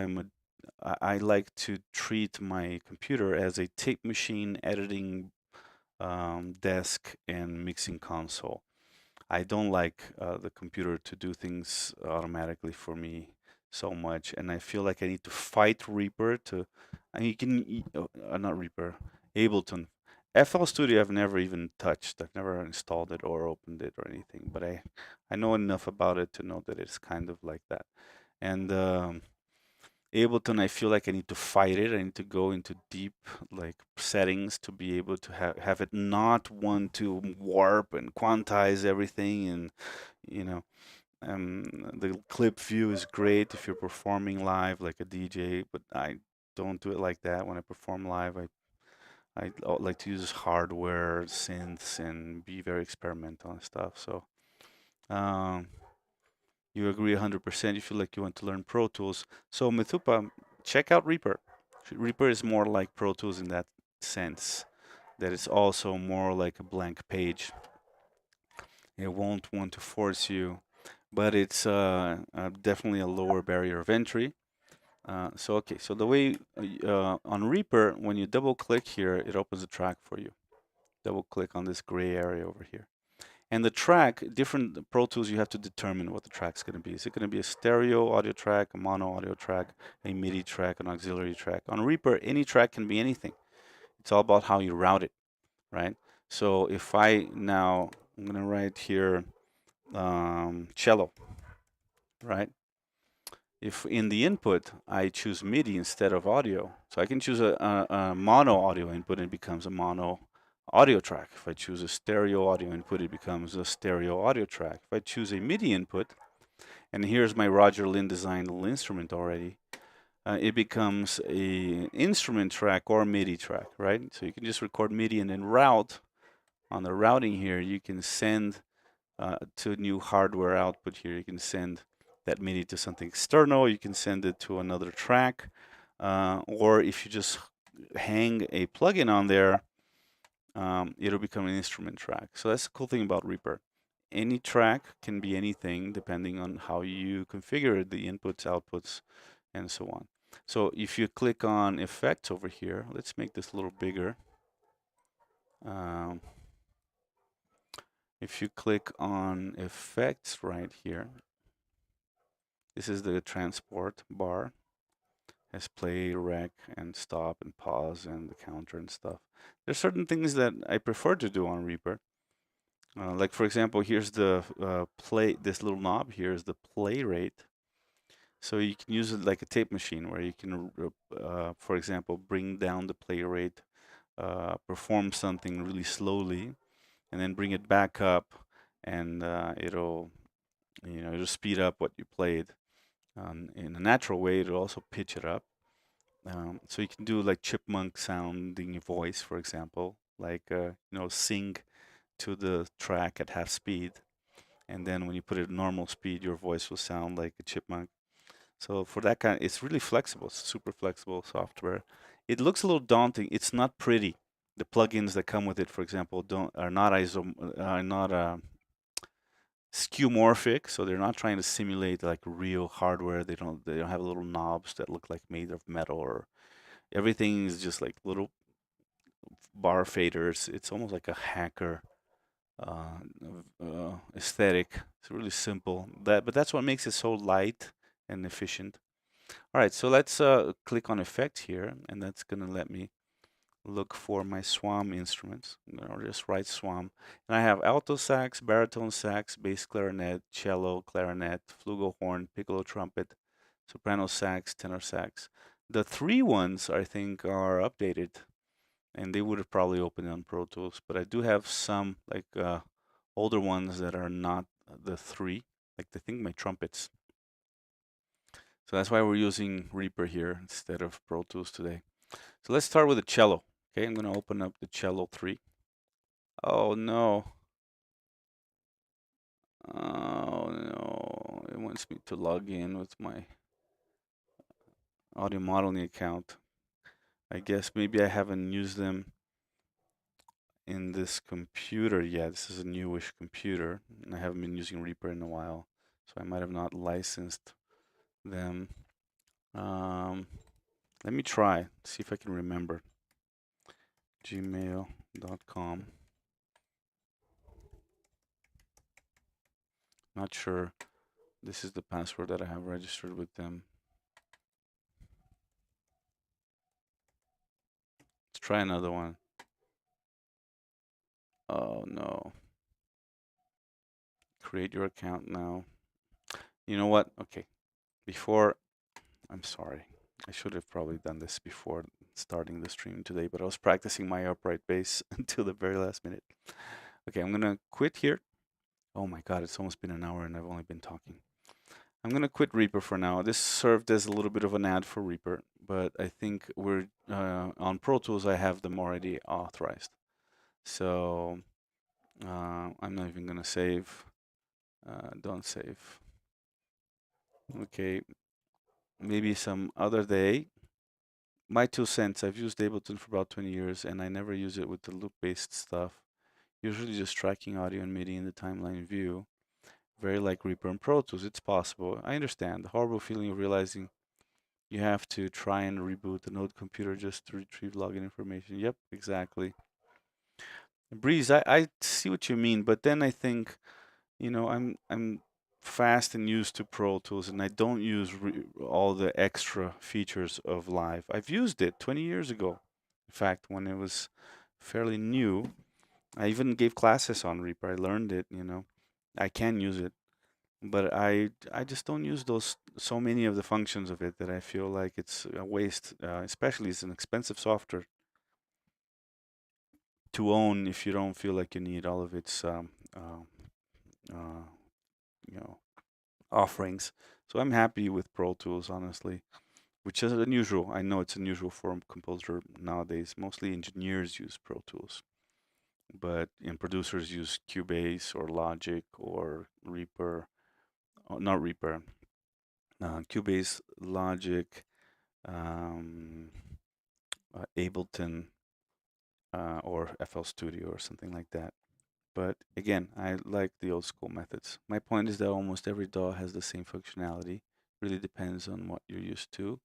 I like to treat my computer as a tape machine, editing desk, and mixing console. I don't like the computer to do things automatically for me so much, and I feel like I need to fight Reaper to. I mean, not Reaper, Ableton. FL Studio I've never even touched. I've never installed it or opened it or anything, but I know enough about it to know that it's kind of like that. And Ableton, I feel like I need to fight it. I need to go into deep like settings to be able to have it not want to warp and quantize everything. And you know, the clip view is great if you're performing live like a DJ, but I don't do it like that. When I perform live, I like to use hardware, synths, and be very experimental and stuff. So. Um, you agree 100%. You feel like you want to learn Pro Tools. So Mithupa, check out Reaper. Reaper is more like Pro Tools in that sense, that it's also more like a blank page. It won't want to force you, but it's definitely a lower barrier of entry. Okay, so the way on Reaper, when you double click here, it opens a track for you. Double click on this gray area over here. And the track, different Pro Tools, you have to determine what the track's going to be. Is it going to be a stereo audio track, a mono audio track, a MIDI track, an auxiliary track? On Reaper, any track can be anything. It's all about how you route it, right? So if I'm going to write here cello, right? If in the input I choose MIDI instead of audio, so I can choose a mono audio input and it becomes a mono audio track. If I choose a stereo audio input, it becomes a stereo audio track. If I choose a MIDI input, and here's my Roger Linn designed little instrument already, it becomes a instrument track or MIDI track, right? So you can just record MIDI and then route. On the routing here, you can send to new hardware output here. You can send that MIDI to something external. You can send it to another track. Or if you just hang a plugin on there, it'll become an instrument track. So that's the cool thing about Reaper. Any track can be anything depending on how you configure the inputs, outputs, and so on. So if you click on effects over here, let's make this a little bigger. Um, if you click on effects right here, this is the transport bar. Has play, rec, and stop, and pause, and the counter and stuff. There's certain things that I prefer to do on Reaper. Like for example, here's the play. This little knob here is the play rate. So you can use it like a tape machine, where you can, for example, bring down the play rate, perform something really slowly, and then bring it back up, and it'll speed up what you played. In a natural way, it'll also pitch it up. So you can do like chipmunk sounding voice, for example, like sing to the track at half speed, and then when you put it at normal speed, your voice will sound like a chipmunk. So for that kind, it's really flexible. It's super flexible software. It looks a little daunting. It's not pretty. The plugins that come with it, for example, don't are not skeuomorphic, so they're not trying to simulate like real hardware. They don't have little knobs that look like made of metal, or everything is just like little bar faders. It's almost like a hacker uh, aesthetic. It's really simple. But that's what makes it so light and efficient. All right, so let's click on effect here, and that's gonna let me look for my Swam instruments. I'll just write Swam. And I have alto sax, baritone sax, bass clarinet, cello, clarinet, flugelhorn, piccolo trumpet, soprano sax, tenor sax. The three ones I think are updated, and they would have probably opened on Pro Tools, but I do have some like older ones that are not the three, like I think my trumpets. So that's why we're using Reaper here instead of Pro Tools today. So let's start with the cello. Okay, I'm going to open up the cello 3. Oh no. Oh no. It wants me to log in with my audio modeling account. I guess maybe I haven't used them in this computer yet. This is a newish computer, and I haven't been using Reaper in a while, so I might have not licensed them. Um, Let me try, see if I can remember. Gmail.com. Not sure. This is the password that I have registered with them. Let's try another one. Oh no. Create your account now. You know what? Okay. Before, I'm sorry. I should have probably done this before starting the stream today, but I was practicing my upright bass until the very last minute. Okay, I'm gonna quit here. Oh my God, it's almost been an hour and I've only been talking. I'm gonna quit Reaper for now. This served as a little bit of an ad for Reaper, but I think we're on Pro Tools. I have them already authorized, so I'm not even gonna save. Don't save. Okay, maybe some other day. My 2 cents. I've used Ableton for about 20 years, and I never use it with the loop-based stuff. Usually just tracking audio and MIDI in the timeline view. Very like Reaper and Pro Tools. It's possible. I understand the horrible feeling of realizing you have to try and reboot the node computer just to retrieve login information. Yep, exactly. Breeze, I see what you mean, but then I think, I'm fast and used to Pro Tools, and I don't use all the extra features of Live. I've used it 20 years ago. In fact, when it was fairly new, I even gave classes on Reaper. I learned it, I can use it, but I just don't use those so many of the functions of it that I feel like it's a waste. Especially it's an expensive software to own if you don't feel like you need all of its uh, you know offerings. So I'm happy with Pro Tools, honestly, which is unusual. I know it's unusual for a composer nowadays. Mostly engineers use Pro Tools, but producers use Cubase or Logic or Reaper. Oh, not Reaper. Cubase, Logic, um, Ableton, or FL Studio or something like that. But again, I like the old school methods. My point is that almost every DAW has the same functionality. Really depends on what you're used to.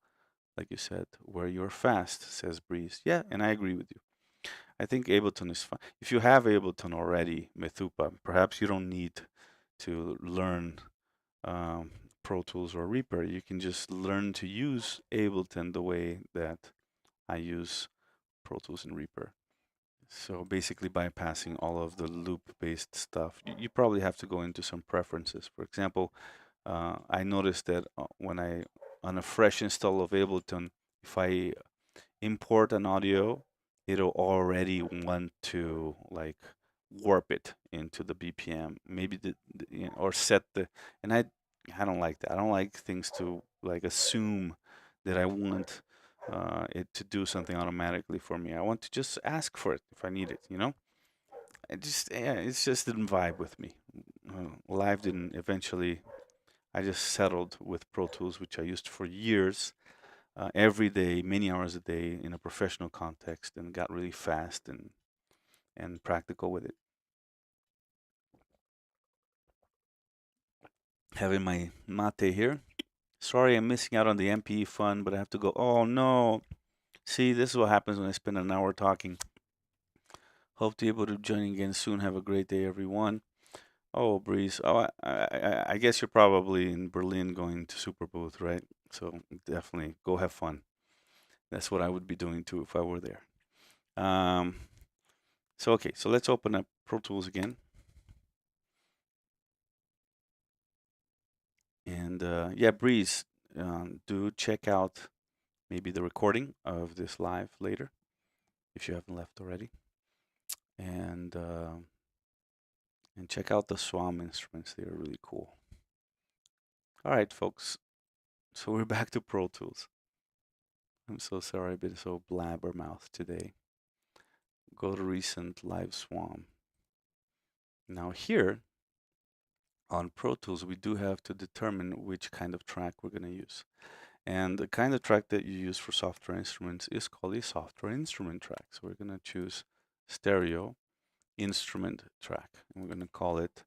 Like you said, where you're fast, says Breeze. Yeah, and I agree with you. I think Ableton is fine. If you have Ableton already, Methupa, perhaps you don't need to learn um, Pro Tools or Reaper. You can just learn to use Ableton the way that I use Pro Tools and Reaper. So basically bypassing all of the loop-based stuff. You probably have to go into some preferences. For example, I noticed that when on a fresh install of Ableton, if I import an audio, it'll already want to like warp it into the BPM, maybe or set and I don't like that. I don't like things to like assume that I want it to do something automatically for me. I want to just ask for it if I need it. It's just didn't vibe with me. Live didn't eventually. I just settled with Pro Tools, which I used for years, every day, many hours a day in a professional context, and got really fast and practical with it. having my mate here. Sorry, I'm missing out on the MPE fun, but I have to go. Oh no! See, this is what happens when I spend an hour talking. Hope to be able to join again soon. Have a great day, everyone. Oh, Breeze. Oh, I guess you're probably in Berlin going to Super Booth, right? So definitely go have fun. That's what I would be doing too if I were there. Um, so okay, so let's open up Pro Tools again. And yeah, Breeze, do check out maybe the recording of this live later if you haven't left already. And check out the Swam instruments. They are really cool. All right, folks. So we're back to Pro Tools. I'm so sorry I've been so blabbermouth today. Go to recent live Swam. Now here on Pro Tools, we do have to determine which kind of track we're going to use. And the kind of track that you use for software instruments is called a software instrument track. So we're going to choose stereo instrument track. And we're going to call it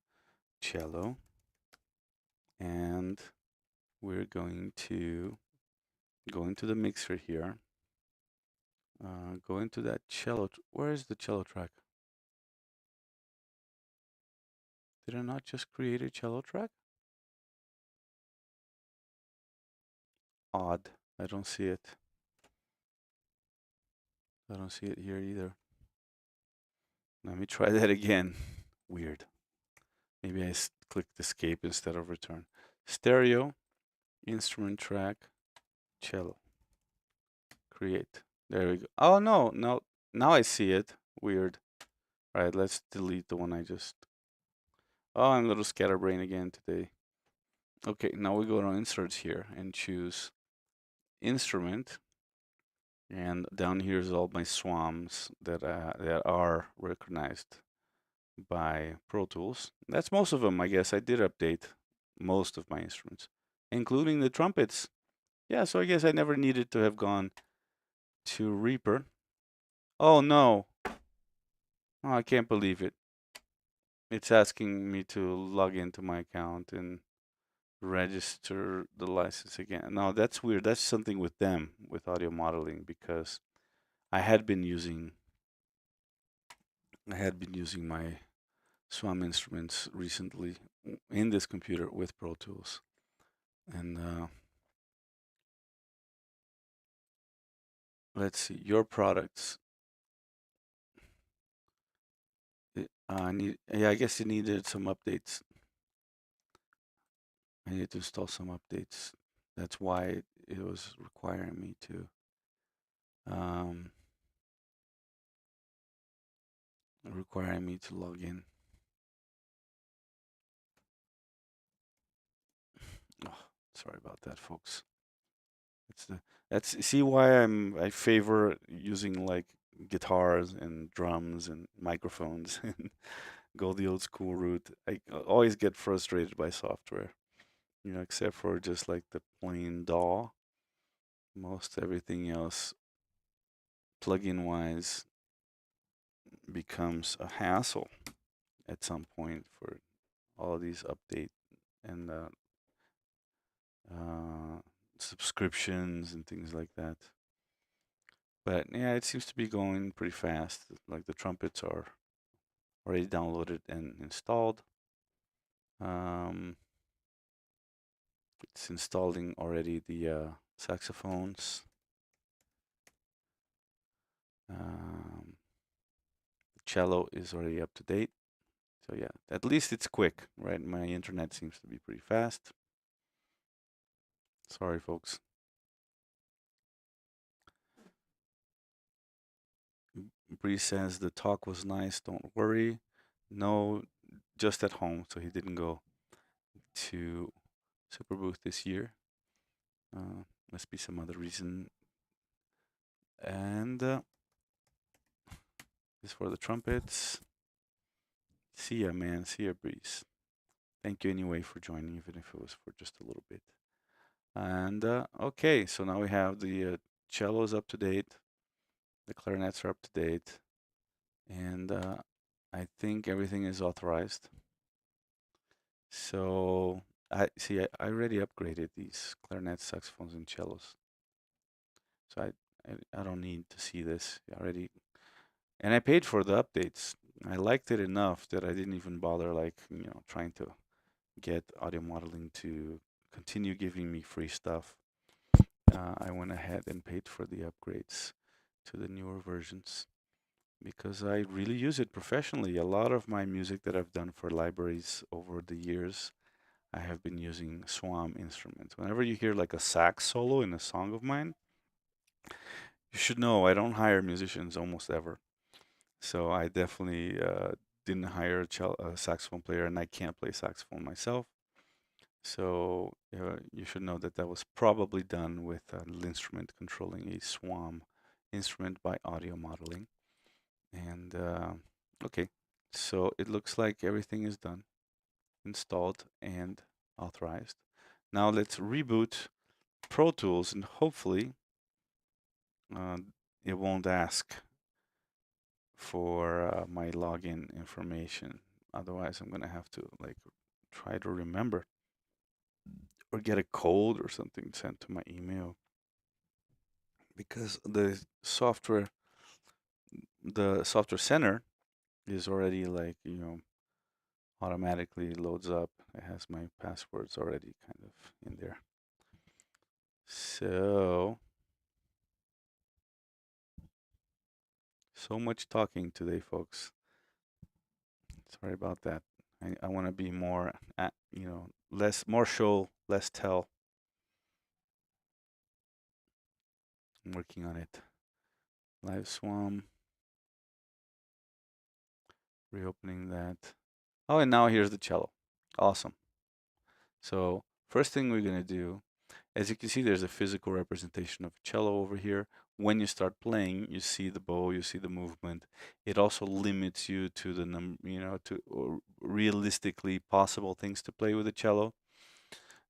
cello. And we're going to go into the mixer here. Go into that cello. Where is the cello track? Did I not just create a cello track? Odd. I don't see it. I don't see it here either. Let me try that again. Weird. Maybe I clicked escape instead of return. Stereo, instrument track, cello. Create. There we go. Oh no, no. Now I see it. Weird. All right, let's delete the one I just. Oh, I'm a little scatterbrain again today. Okay, now we go to inserts here and choose instrument. And down here is all my swams that are recognized by Pro Tools. That's most of them, I guess. I did update most of my instruments, including the trumpets. Yeah, so I guess I never needed to have gone to Reaper. Oh no. Oh, I can't believe it. It's asking me to log into my account and register the license again. No, that's weird. That's something with them, with audio modeling, because I had been using my Swam instruments recently in this computer with Pro Tools. And let's see, your products. Yeah, I guess it needed some updates. I needed to install some updates. That's why it was requiring me to um, log in. Oh, sorry about that, folks. That's see why I favor using like guitars and drums and microphones and go the old school route. I always get frustrated by software, except for just like the plain DAW. Most everything else, plugin wise, becomes a hassle at some point for all these update and uh, subscriptions and things like that. But yeah, it seems to be going pretty fast. Like the trumpets are already downloaded and installed. Um, it's installing already the saxophones. Um, the cello is already up to date. So yeah, at least it's quick, right? My internet seems to be pretty fast. Sorry, folks. Bree says the talk was nice. Don't worry. No, just at home. So he didn't go to Super Booth this year. Must be some other reason. And this for the trumpets. See ya, man. See ya, Breeze. Thank you anyway for joining, even if it was for just a little bit. And okay, so now we have the cellos up to date. The clarinets are up to date. And I think everything is authorized. So I see. I already upgraded these clarinets, saxophones, and cellos, so I don't need to see this already. And I paid for the updates. I liked it enough that I didn't even bother, like, trying to get audio modeling to continue giving me free stuff. I went ahead and paid for the upgrades to the newer versions because I really use it professionally. A lot of my music that I've done for libraries over the years, I have been using Swam instruments. Whenever you hear like a sax solo in a song of mine, you should know I don't hire musicians almost ever. So I definitely didn't hire a saxophone player, and I can't play saxophone myself. So you should know that that was probably done with an instrument controlling a Swam instrument by audio modeling. And okay, so it looks like everything is done, installed, and authorized. Now let's reboot Pro Tools, and hopefully uh, it won't ask for my login information. Otherwise, I'm gonna have to like try to remember or get a code or something sent to my email because the software center is already like, automatically loads up. It has my passwords already kind of in there. So much talking today, folks. Sorry about that. I want to be more, more show, less tell. I'm working on it. Live Swam, reopening that. Oh, and now here's the cello. Awesome. So first thing we're gonna do, as you can see, there's a physical representation of cello over here. When you start playing, you see the bow, you see the movement. It also limits you to the realistically possible things to play with the cello.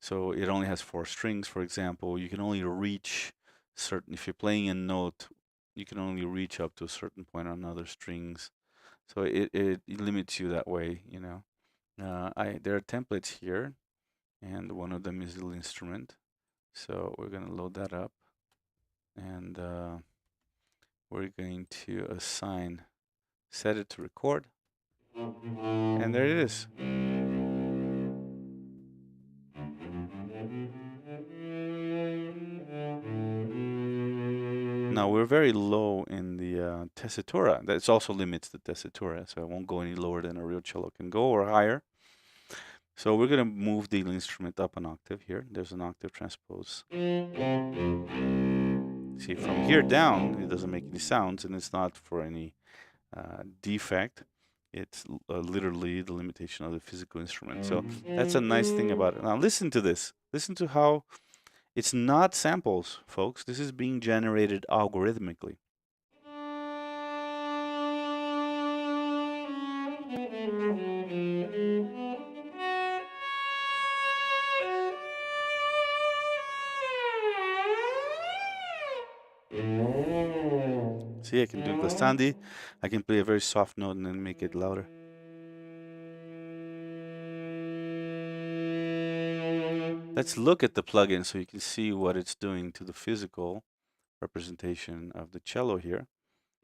So it only has 4 strings, for example. You can only reach certain, if you're playing a note, you can only reach up to a certain point on other strings. So it limits you that way, there are templates here, and one of them is the instrument. So we're going to load that up, and we're going to set it to record, and there it is. Now we're very low in the tessitura. That also limits the tessitura, so it won't go any lower than a real cello can go, or higher. So we're going to move the instrument up an octave here. There's an octave transpose. See, from here down, it doesn't make any sounds, and it's not for any defect. It's literally the limitation of the physical instrument. So that's a nice thing about it. Now listen to this. Listen to how it's not samples, folks. This is being generated algorithmically. See, I can do glissandi. I can play a very soft note and then make it louder. Let's look at the plugin so you can see what it's doing to the physical representation of the cello here.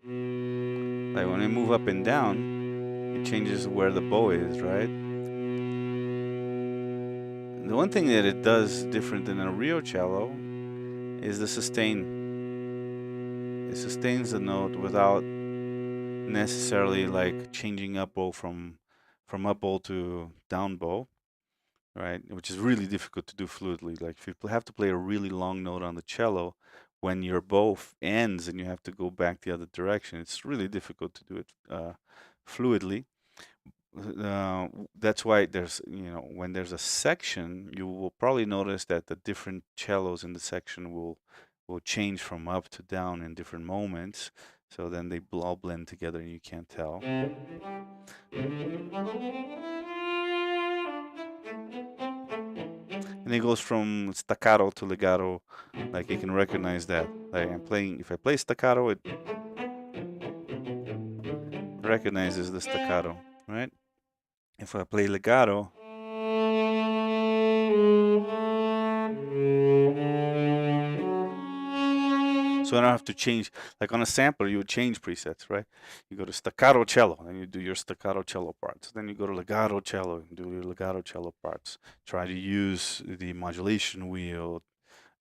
Like when I move up and down, it changes where the bow is, right? The one thing that it does different than a real cello is the sustain. It sustains the note without necessarily like changing up bow from up bow to down bow, right? Which is really difficult to do fluidly. Like if you have to play a really long note on the cello, when your bow ends and you have to go back the other direction, it's really difficult to do it fluidly. That's why there's, when there's a section, you will probably notice that the different cellos in the section will change from up to down in different moments. So then they all blend together and you can't tell. And it goes from staccato to legato. Like you can recognize that. Like if I play staccato, it recognizes the staccato, right? If I play legato, So I don't have to change, like on a sampler, you would change presets, right? You go to staccato cello, and you do your staccato cello parts. Then you go to legato cello and do your legato cello parts. Try to use the modulation wheel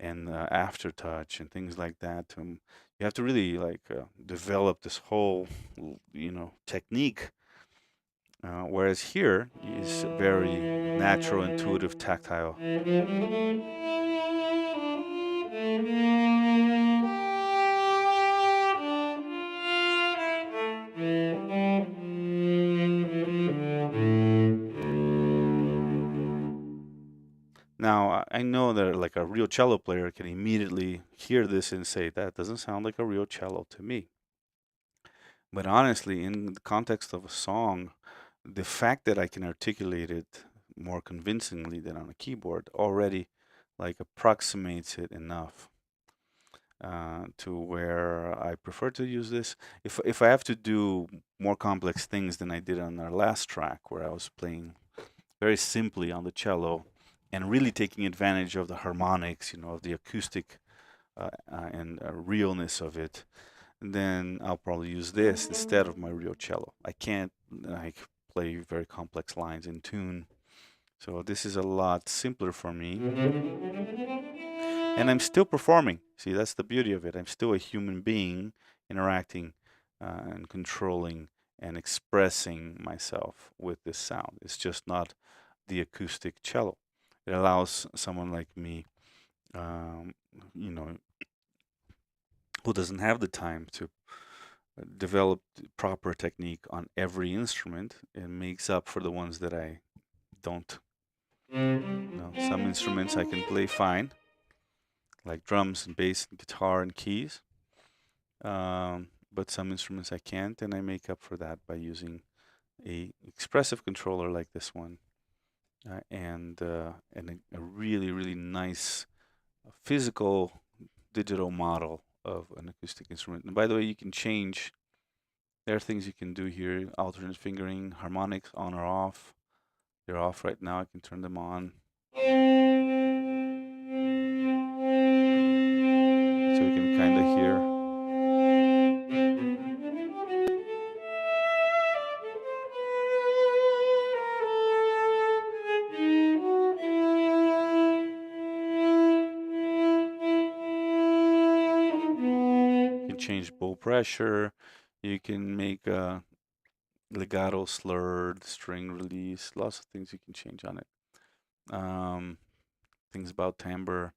and aftertouch and things like that. You have to really like develop this whole, technique. Whereas here is very natural, intuitive, tactile. Now, I know that like a real cello player can immediately hear this and say, that doesn't sound like a real cello to me. But honestly, in the context of a song, the fact that I can articulate it more convincingly than on a keyboard already like approximates it enough to where I prefer to use this. If I have to do more complex things than I did on our last track, where I was playing very simply on the cello and really taking advantage of the harmonics, of the acoustic and realness of it, then I'll probably use this instead of my real cello. I can't like play very complex lines in tune, so this is a lot simpler for me. And I'm still performing. See, that's the beauty of it. I'm still a human being interacting and controlling and expressing myself with this sound. It's just not the acoustic cello. It allows someone like me, um, you know, who doesn't have the time to develop proper technique on every instrument and makes up for the ones that I don't. Some instruments I can play fine, like drums and bass and guitar and keys. But some instruments I can't, and I make up for that by using a expressive controller like this one, and a really really nice physical digital model of an acoustic instrument. And by the way, you can change. There are things you can do here: alternate fingering, harmonics on or off. They're off right now. I can turn them on. So you can kind of hear. You can change bow pressure. You can make a legato, slurred, string release. Lots of things you can change on it. Things about timbre,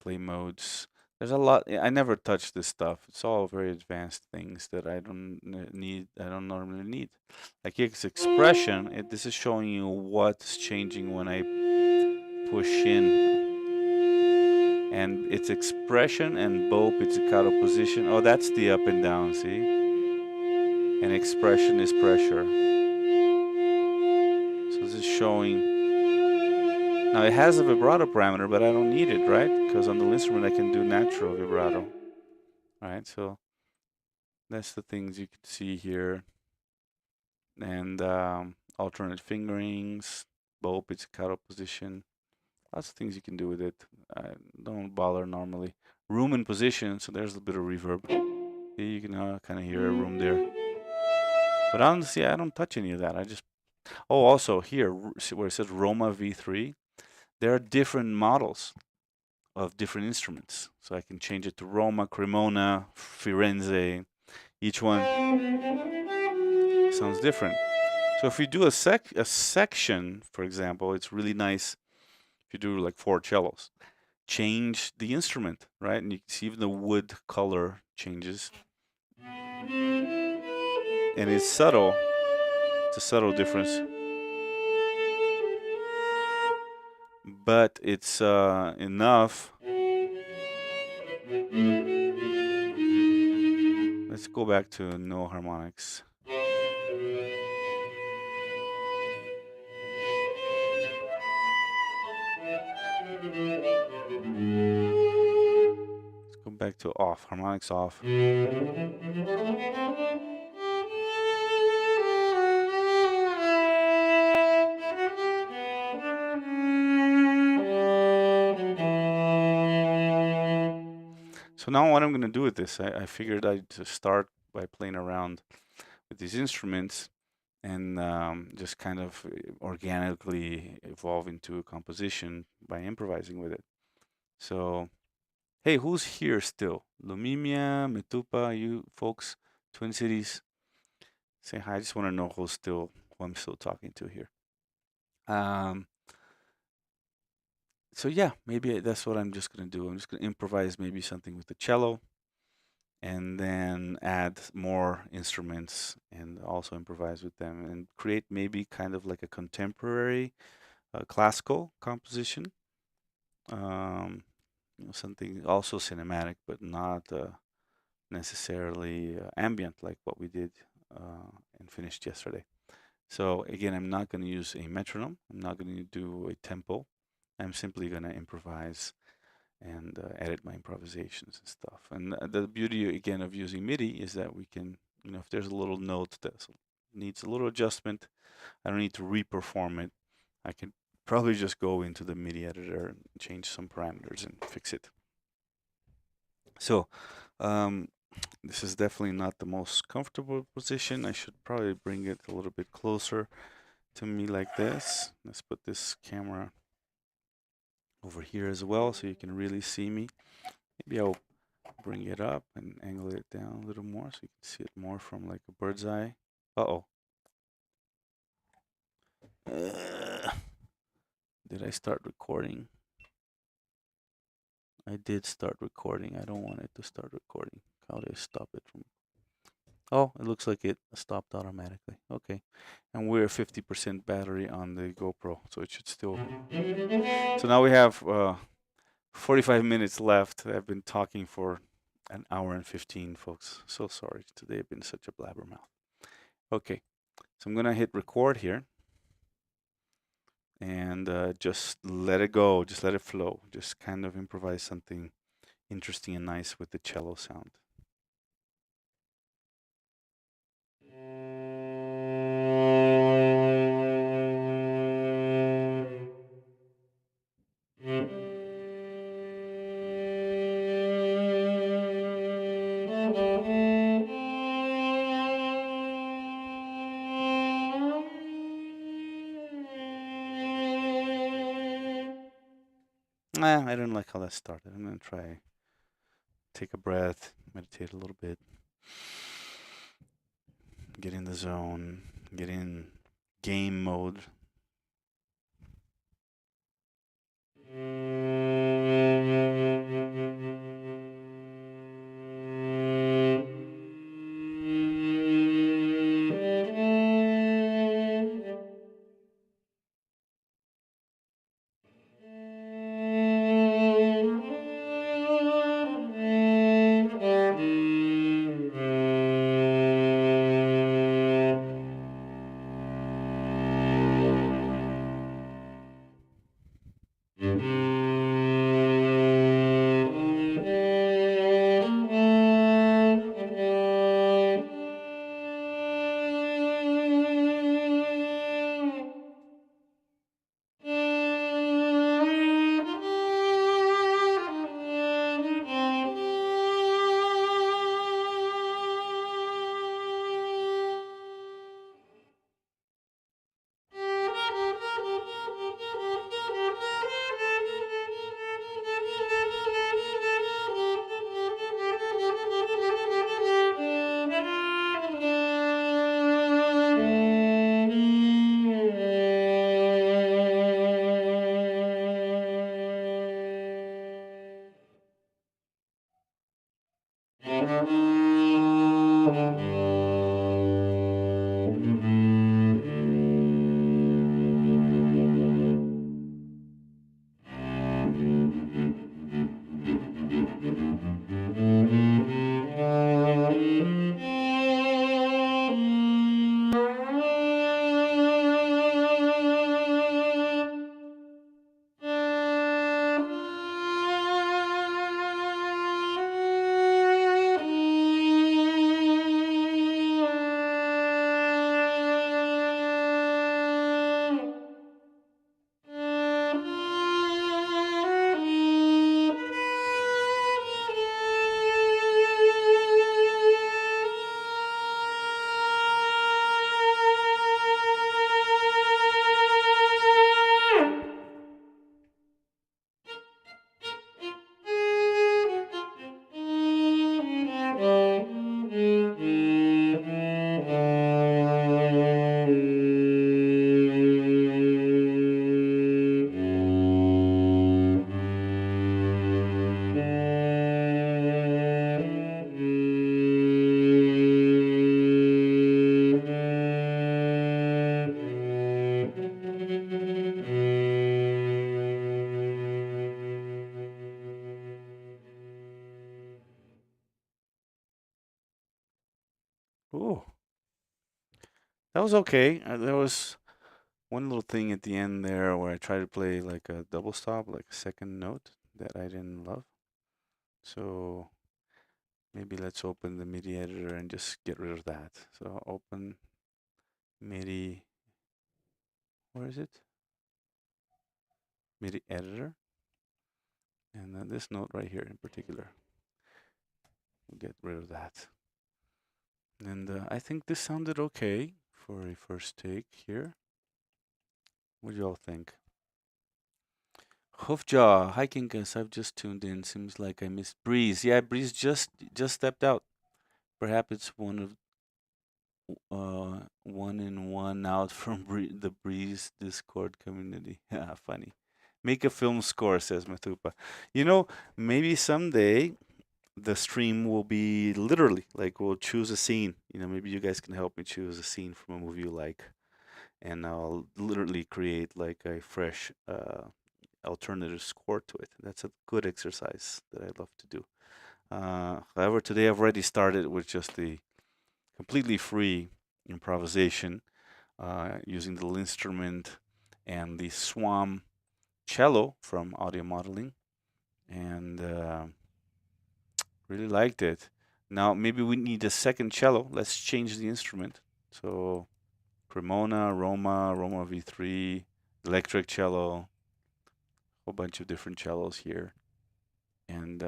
play modes. There's a lot. I never touch this stuff. It's all very advanced things that I don't need. I don't normally need. Like its expression. This is showing you what's changing when I push in. And its expression and bow pizzicato position. Oh, that's the up and down. See. And expression is pressure. So this is showing. Now it has a vibrato parameter, but I don't need it, right? Because on the instrument I can do natural vibrato. Right, so that's the things you can see here. And alternate fingerings, bow pizzicato position. Lots of things you can do with it. I don't bother normally. Room and position, so there's a bit of reverb. See, you can kind of hear a room there. But honestly, I don't touch any of that. I just... Oh, also here, where it says Roma V3, there are different models of different instruments. So I can change it to Roma, Cremona, Firenze. Each one sounds different. So if you do a section, for example, it's really nice if you do like 4 cellos. Change the instrument, right? And you can see even the wood color changes. And it's subtle. It's a subtle difference. But it's enough. Let's go back to no harmonics. Let's go back to off, harmonics off. So now what I'm going to do with this, I figured I'd just start by playing around with these instruments and just kind of organically evolve into a composition by improvising with it. So, hey, who's here still? Lumimia, Metupa, you folks, Twin Cities, say hi. I just want to know who I'm still talking to here. Um, so yeah, maybe that's what I'm just gonna do. I'm just gonna improvise maybe something with the cello, and then add more instruments and also improvise with them and create maybe kind of like a contemporary classical composition. Um, something also cinematic, but not necessarily ambient like what we did and finished yesterday. So again, I'm not going to use a metronome. I'm not going to do a tempo. I'm simply going to improvise and edit my improvisations and stuff. And the beauty again of using MIDI is that we can, if there's a little note that needs a little adjustment, I don't need to reperform it. I can probably just go into the MIDI editor and change some parameters and fix it. So um, this is definitely not the most comfortable position. I should probably bring it a little bit closer to me like this. Let's put this camera over here as well so you can really see me. Maybe I'll bring it up and angle it down a little more so you can see it more from like a bird's eye. Uh-oh. Did I start recording? I did start recording. I don't want it to start recording. How do I stop it from? Oh, it looks like it stopped automatically. Okay. And we're 50% battery on the GoPro, so it should still. So now we have 45 minutes left. I've been talking for an hour and 15, folks. So sorry. Today I've been such a blabbermouth. Okay. So I'm going to hit record here and just let it go. Just let it flow. Just kind of improvise something interesting and nice with the cello sound. I don't like how that started. I'm going to try, take a breath, meditate a little bit, get in the zone, get in game mode. That was okay. There was one little thing at the end there where I tried to play like a double stop, like a second note that I didn't love. So maybe let's open the MIDI editor and just get rid of that. So open MIDI, where is it? MIDI editor. And then this note right here in particular, we'll get rid of that. And I think this sounded okay for a first take here. What do y'all think? Hoofjaw, hi Kinkas, I've just tuned in. Seems like I missed Breeze. Yeah, Breeze just stepped out. Perhaps it's one in one out from the Breeze Discord community. Yeah, funny. Make a film score, says Mathupa. You know, maybe someday the stream will be literally like we'll choose a scene. You know, maybe you guys can help me choose a scene from a movie you like, and I'll literally create like a fresh alternative score to it. That's a good exercise that I love to do. However, today I've already started with just the completely free improvisation using the Linn instrument and the Swam cello from audio modeling, and really liked it. Now maybe we need a second cello. Let's change the instrument. So Cremona, Roma V3, electric cello, a whole bunch of different cellos here, and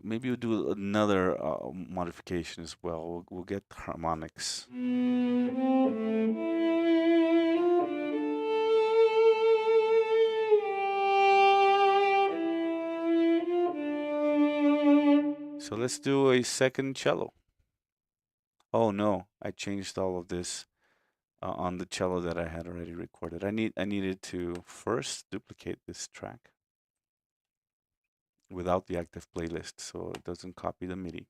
maybe we'll do another modification as well. We'll get harmonics. So let's do a second cello. Oh no, I changed all of this on the cello that I had already recorded. I needed to first duplicate this track without the active playlist so it doesn't copy the MIDI.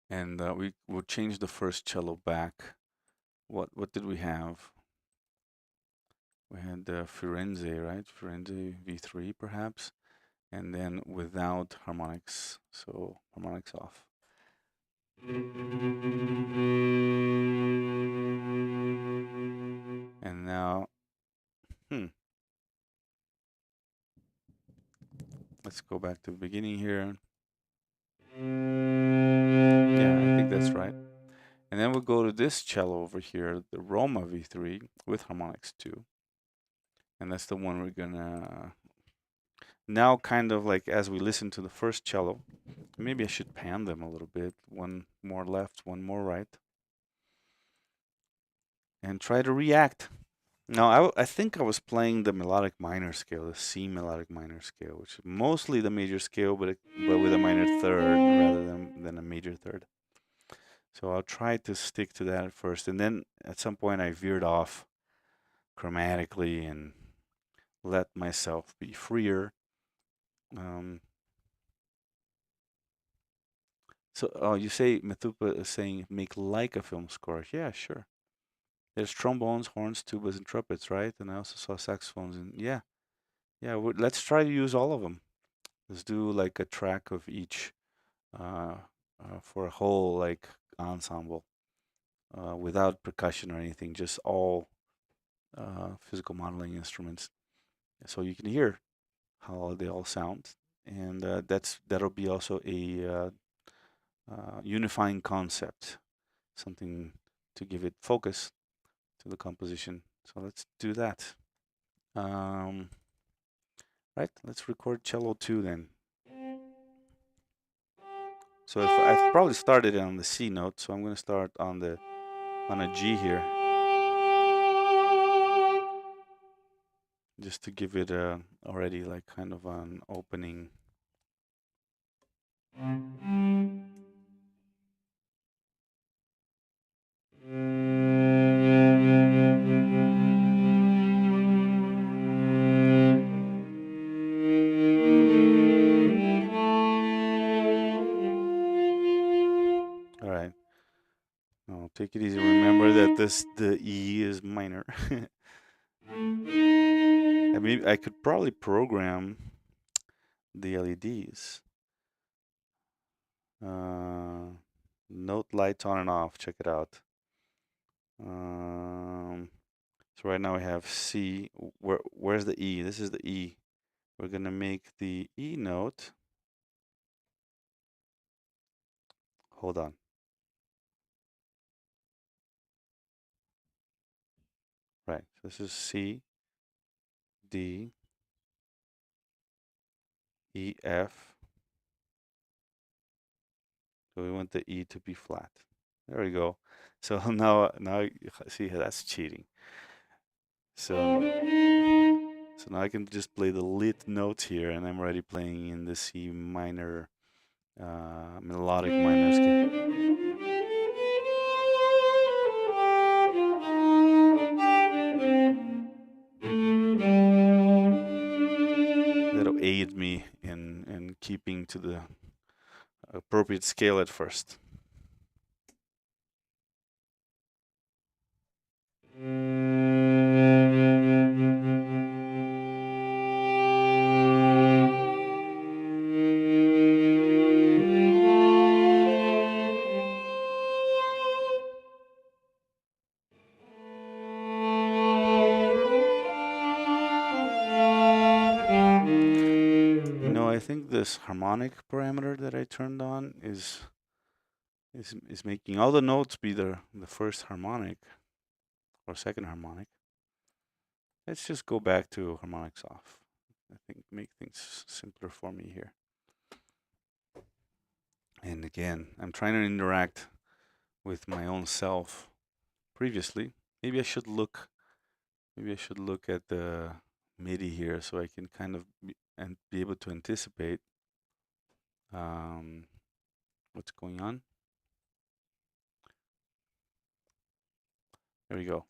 And we will change the first cello back. What did we have? We had Firenze, right? Firenze V3 perhaps, and then without harmonics, so harmonics off. And now, let's go back to the beginning here. Yeah, I think that's right. And then we'll go to this cello over here, the Roma V3 with harmonics too. And that's the one we're gonna now kind of like as we listen to the first cello, maybe I should pan them a little bit, one more left, one more right, and try to react. Now, I think I was playing the melodic minor scale, the C melodic minor scale, which is mostly the major scale, but with a minor third rather than a major third. So I'll try to stick to that at first, and then at some point I veered off chromatically and let myself be freer. So you say Methupa is saying make like a film score. Yeah, sure. There's trombones, horns, tubas, and trumpets, right? And I also saw saxophones. And yeah, let's try to use all of them. Let's do like a track of each for a whole like ensemble without percussion or anything, just all physical modeling instruments, so you can hear how they all sound. And that'll be also a unifying concept, something to give it focus to the composition. So let's do that. Right, let's record cello 2 then. So if I've probably started on the C note, so I'm going to start on a G here, just to give it already like kind of an opening. All right. Oh, take it easy. Remember that the E is minor. I mean, I could probably program the LEDs. Note lights on and off. Check it out. So right now we have C. Where's the E? This is the E. We're gonna make the E note. Hold on. Right. So this is C, D, E, F. So we want the E to be flat. There we go. So now see that's cheating. So now I can just play the lit notes here, and I'm already playing in the C minor melodic minor scale. That'll aid me in keeping to the appropriate scale at first. I think this harmonic parameter that I turned on is making all the notes be the first harmonic or second harmonic. Let's just go back to harmonics off. I think make things simpler for me here. And again, I'm trying to interact with my own self previously. Maybe I should look at the MIDI here so I can kind of be able to anticipate what's going on. There we go.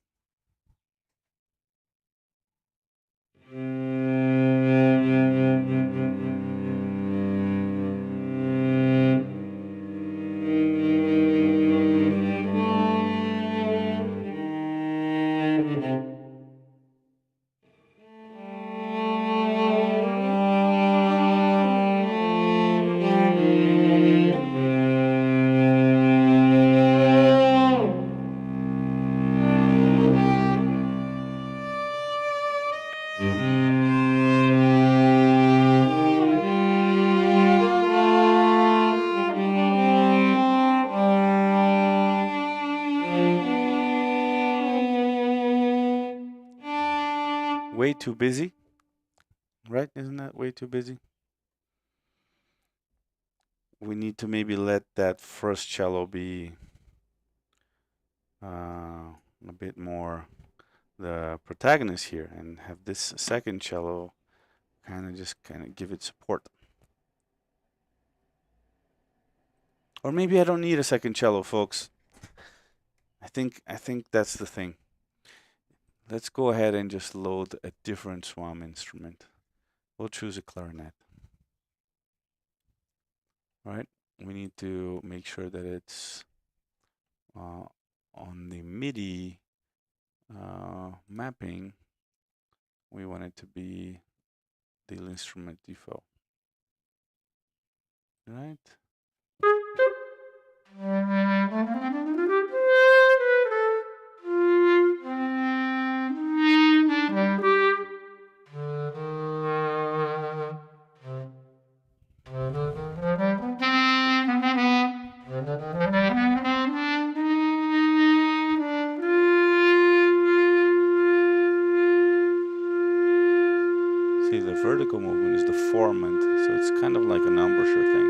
Way too busy, right? Isn't that way too busy? We need to maybe let that first cello be a bit more the protagonist here, and have this second cello kind of give it support. Or maybe I don't need a second cello, folks. I think that's the thing. Let's go ahead and just load a different Swam instrument. We'll choose a clarinet. All right, we need to make sure that it's on the MIDI mapping. We want it to be the instrument default. Right? See, the vertical movement is the formant, so it's kind of like an embouchure thing.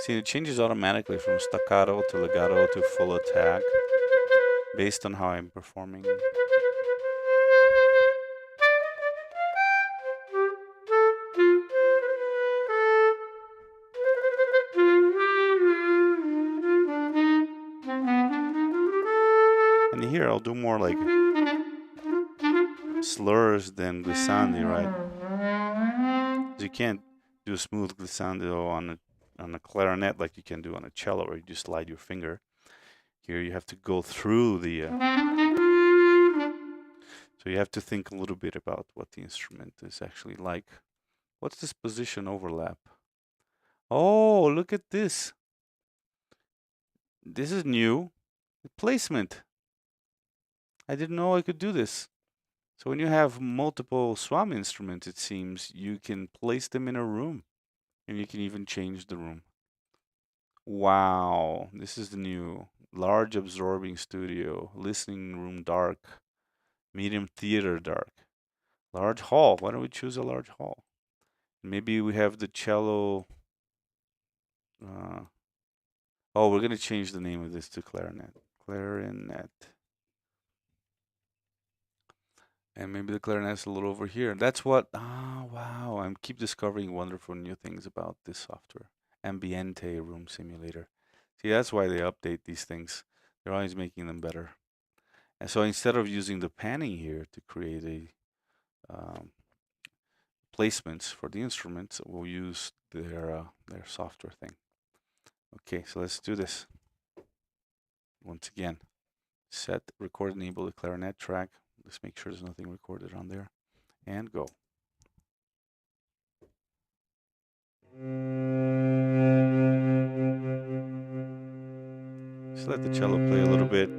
See, it changes automatically from staccato to legato to full attack based on how I'm performing. And here I'll do more like slurs than glissandi, right? You can't do smooth glissando on a clarinet like you can do on a cello, where you just slide your finger. Here you have to go through the So you have to think a little bit about what the instrument is actually like. What's this position overlap? Oh, look at this. This is new. Placement. I didn't know I could do this. So when you have multiple Swam instruments, it seems you can place them in a room and you can even change the room. Wow, this is the new large absorbing studio, listening room dark, medium theater dark, large hall. Why don't we choose a large hall? Maybe we have the cello. Oh, we're gonna change the name of this to clarinet. Clarinet. And maybe the clarinet's a little over here. That's what, wow. I keep discovering wonderful new things about this software. Ambiente Room Simulator. See, that's why they update these things. They're always making them better. And so instead of using the panning here to create placements for the instruments, we'll use their software thing. Okay, so let's do this. Once again, set, record, enable the clarinet track. Let's make sure there's nothing recorded on there. And go. Just let the cello play a little bit.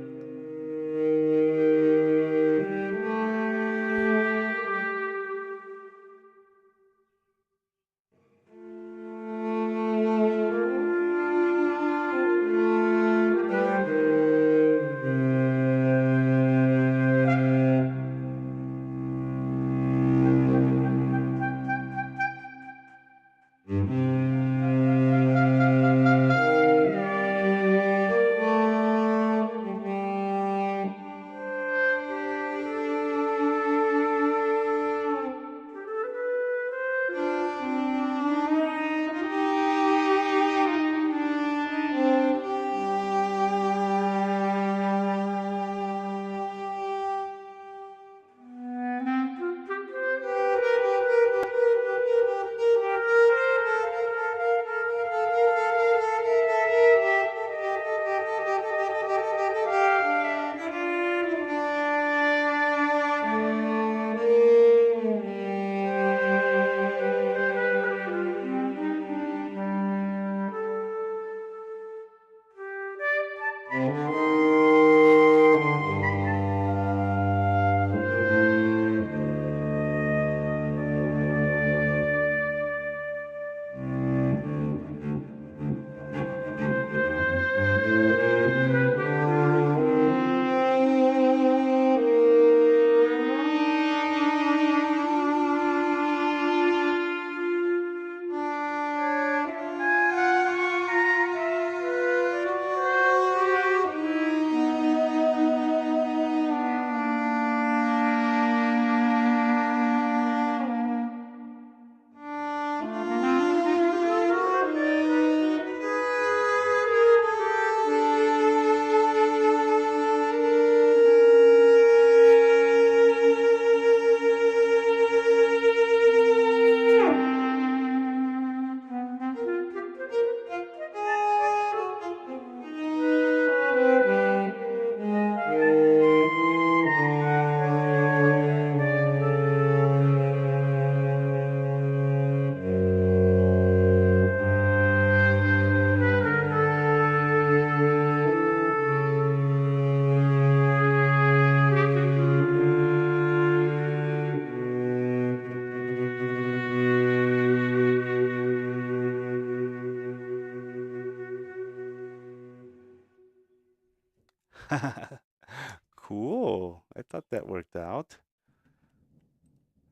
Cool. I thought that worked out.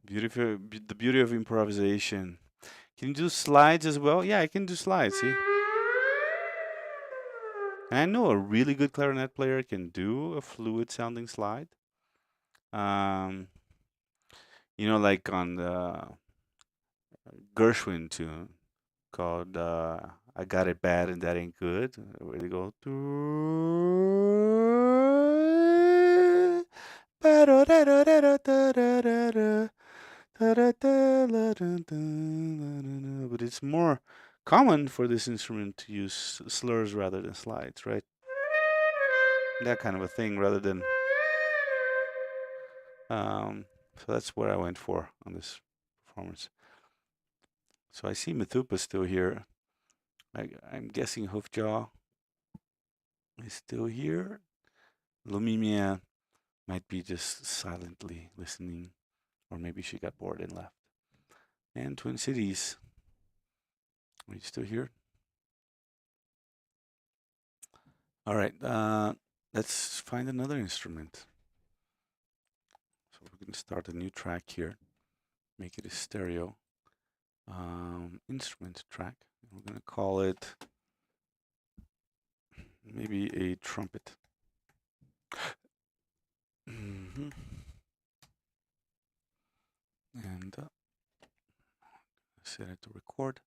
Beautiful. The beauty of improvisation. Can you do slides as well? Yeah, I can do slides. See? And I know a really good clarinet player can do a fluid sounding slide. Um, like on the Gershwin tune called I Got It Bad and That Ain't Good, where they go. But it's more common for this instrument to use slurs rather than slides, right? That kind of a thing rather than So that's what I went for on this performance. So I see Mathupa still here. I'm guessing Hoofjaw is still here. Lumimia might be just silently listening, or maybe she got bored and left. And Twin Cities, are you still here? All right, let's find another instrument. So we're going to start a new track here, make it a stereo instrument track. We're going to call it maybe a trumpet. And set it to record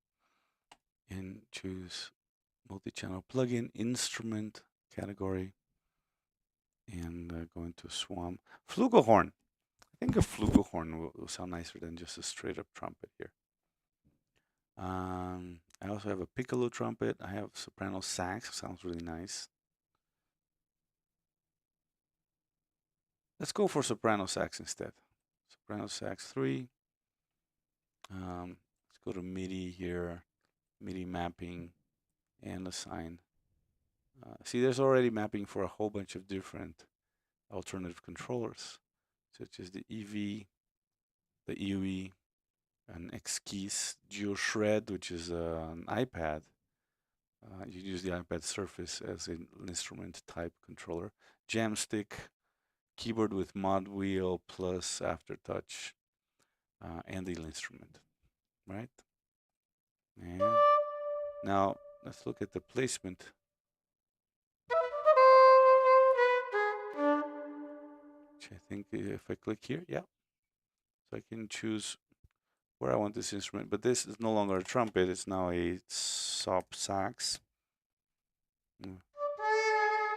and choose multi-channel plugin, instrument category, and go into Swam. Flugelhorn. I think a flugelhorn will sound nicer than just a straight up trumpet here. I also have a piccolo trumpet. I have soprano sax. Sounds really nice. Let's go for soprano sax instead. Soprano sax 3. Let's go to MIDI here, MIDI mapping, and assign. See, there's already mapping for a whole bunch of different alternative controllers, such as the EV, the EUE, an X-Keys GeoShred, which is an iPad. You use the iPad Surface as an instrument type controller. Jamstick, keyboard with mod wheel plus aftertouch, and the instrument, right? And now let's look at the placement. Which I think if I click here, yeah. So I can choose where I want this instrument, but this is no longer a trumpet, it's now a sop sax.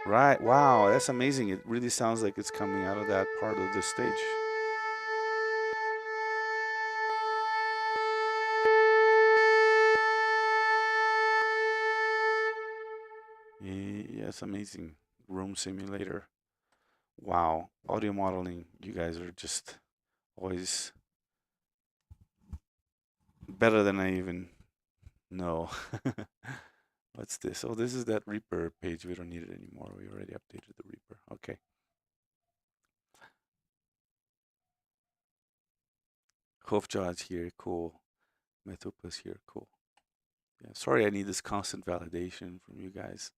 Right, wow, that's amazing. It really sounds like it's coming out of that part of the stage. Yeah, it's amazing. Room simulator. Wow, audio modeling, you guys are just always better than I even know. What's this? Oh, this is that Reaper page. We don't need it anymore. We already updated the Reaper. Okay. Hoofjaw is here. Cool. Methupa's here. Cool. Yeah. Sorry, I need this constant validation from you guys.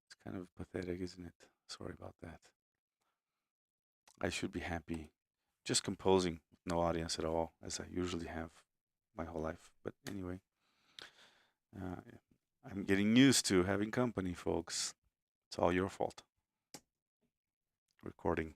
It's kind of pathetic, isn't it? Sorry about that. I should be happy just composing with no audience at all, as I usually have my whole life. But anyway, I'm getting used to having company, folks. It's all your fault. Recording.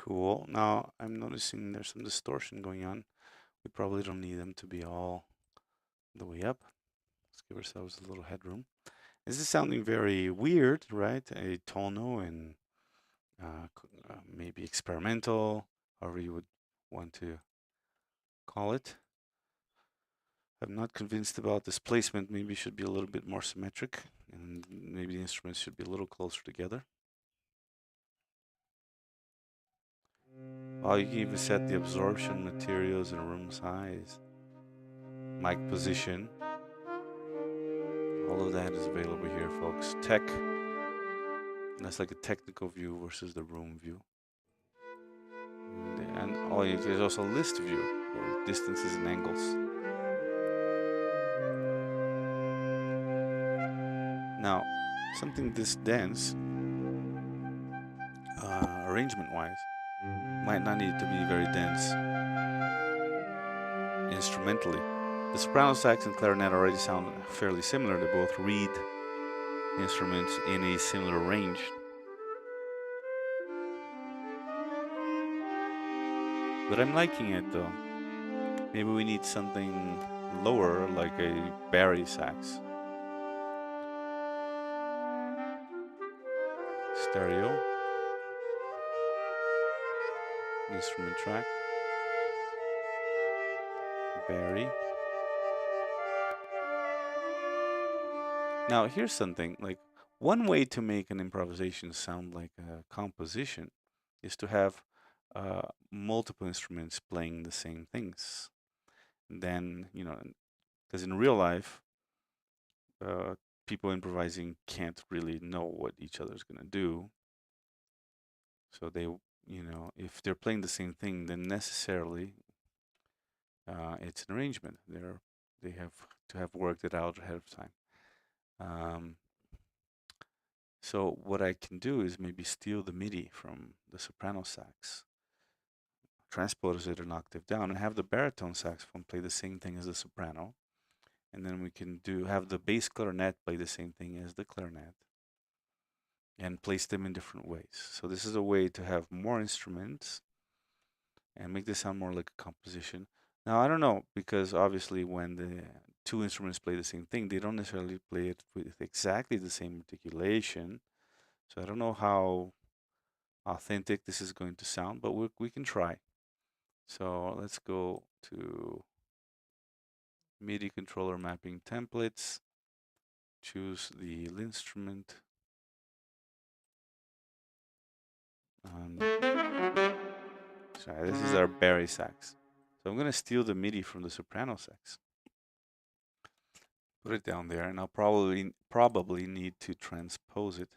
Cool. Now I'm noticing there's some distortion going on. We probably don't need them to be all the way up. Let's give ourselves a little headroom. This is sounding very weird, right? Atonal and maybe experimental, however you would want to call it. I'm not convinced about this placement. Maybe it should be a little bit more symmetric, and maybe the instruments should be a little closer together. Oh, you can even set the absorption materials and room size, mic position. All of that is available here, folks. Tech. That's like a technical view versus the room view. And oh, there's also a list view, or distances and angles. Now, something this dense, arrangement-wise, might not need to be very dense instrumentally. The soprano sax and clarinet already sound fairly similar. They both reed instruments in a similar range. But I'm liking it though. Maybe we need something lower, like a Barry sax. Stereo. Instrument track. Barry. Now here's something, like one way to make an improvisation sound like a composition is to have multiple instruments playing the same things. And then, because in real life, people improvising can't really know what each other's gonna do. So they, if they're playing the same thing, then necessarily it's an arrangement. They have to have worked it out ahead of time. So what I can do is maybe steal the MIDI from the soprano sax, transpose it an octave down, and have the baritone saxophone play the same thing as the soprano. And then we can have the bass clarinet play the same thing as the clarinet and place them in different ways. So this is a way to have more instruments and make this sound more like a composition. Now, I don't know, because obviously when the two instruments play the same thing, they don't necessarily play it with exactly the same articulation. So I don't know how authentic this is going to sound, but we can try. So let's go to MIDI controller mapping templates, choose the instrument, sorry, this is our Barry sax. So I'm going to steal the MIDI from the soprano sax. Put it down there, and I'll probably need to transpose it.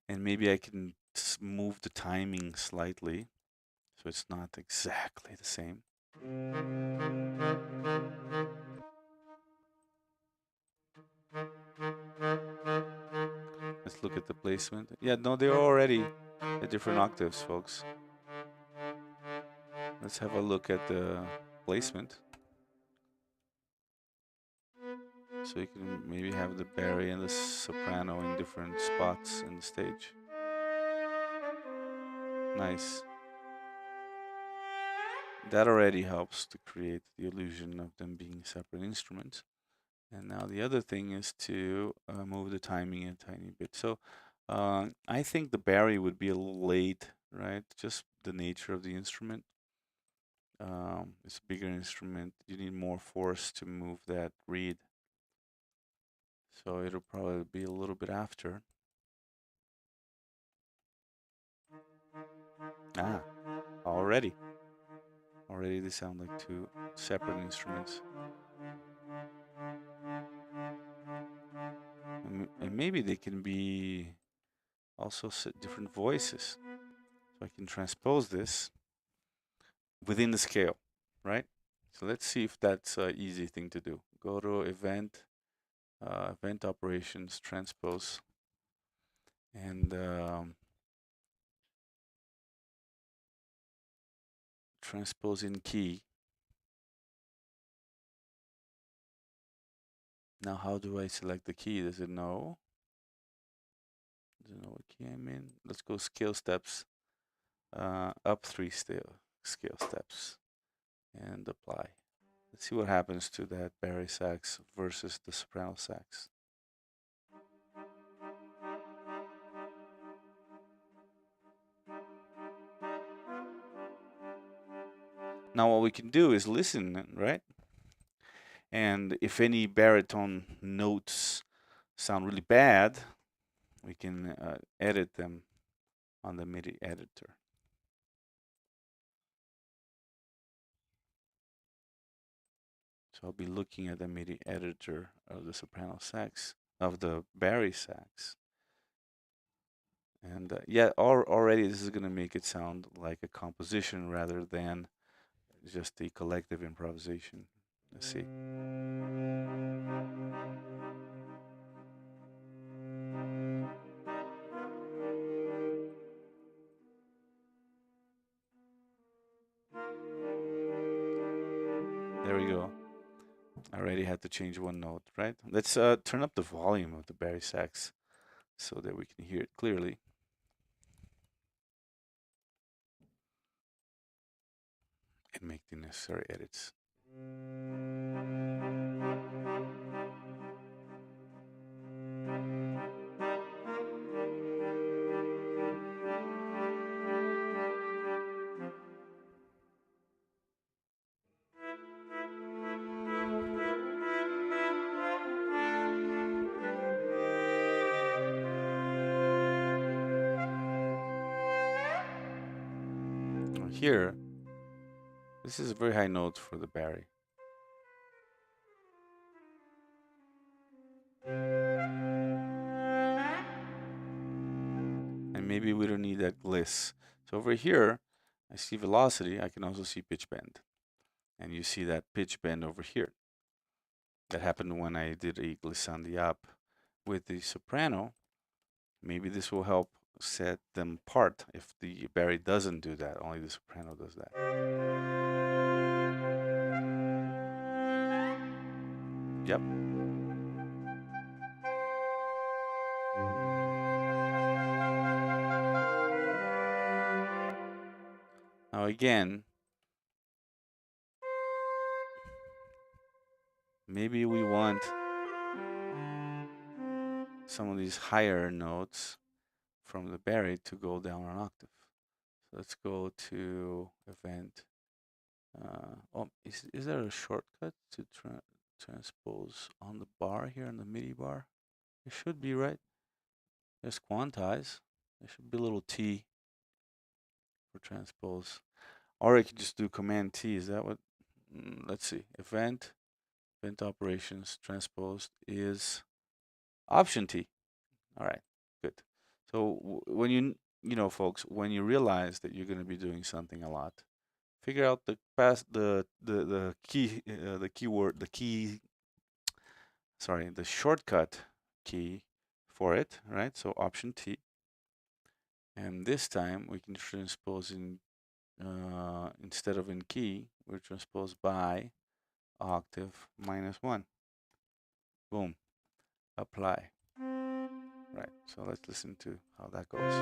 And maybe I can move the timing slightly so it's not exactly the same. Let's look at the placement. Yeah, no, they're already at different octaves, folks. Let's have a look at the placement. So you can maybe have the Barry and the soprano in different spots in the stage. Nice. That already helps to create the illusion of them being separate instruments. And now the other thing is to move the timing a tiny bit. So I think the Barry would be a little late, right? Just the nature of the instrument. It's a bigger instrument. You need more force to move that reed. So it'll probably be a little bit after. Ah, already. Already they sound like two separate instruments. And maybe they can be also different voices. So I can transpose this within the scale, right? So let's see if that's an easy thing to do. Go to event, event operations, transpose, and transpose in key. Now, how do I select the key? Does it know? Does it know what key I'm in? Let's go scale steps. up 3 scale steps and apply. Let's see what happens to that bari sax versus the soprano sax. Now what we can do is listen, right? And if any baritone notes sound really bad, we can edit them on the MIDI editor. So I'll be looking at the MIDI editor of the soprano sax, of the bari sax. And yeah, already this is going to make it sound like a composition rather than just a collective improvisation. Let's see. There we go. I already had to change one note, right? Let's turn up the volume of the bari sax so that we can hear it clearly. And make the necessary edits. Here, this is a very high note for the bari. And maybe we don't need that gliss. So over here, I see velocity. I can also see pitch bend. And you see that pitch bend over here. That happened when I did a glissandi up with the soprano. Maybe this will help set them apart if the bari doesn't do that. Only the soprano does that. Yep. Now again, maybe we want some of these higher notes from the bari to go down an octave. So let's go to event. Oh, is there a shortcut to transpose on the bar here on the MIDI bar? It should be, right? Just quantize. There should be a little T for transpose. Or I could just do Command T. Is that what? Let's see. Event operations transposed is Option T. All right, good. So when you know, folks, when you realize that you're going to be doing something a lot, figure out the shortcut key for it, right? So Option T. And this time we can transpose in, instead of in key, we're transposed by octave -1. Boom. Apply. Right, so let's listen to how that goes.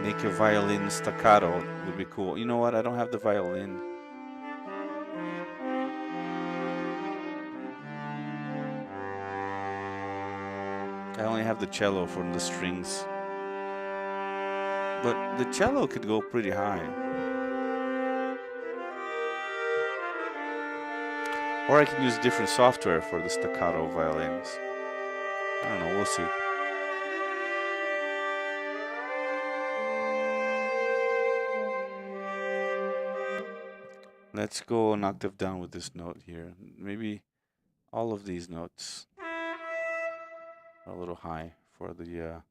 Make a violin staccato would be cool. You know what? I don't have the violin. I only have the cello for the strings. But the cello could go pretty high. Or I can use different software for the staccato violins. I don't know, we'll see. Let's go an octave down with this note here. Maybe all of these notes are a little high for the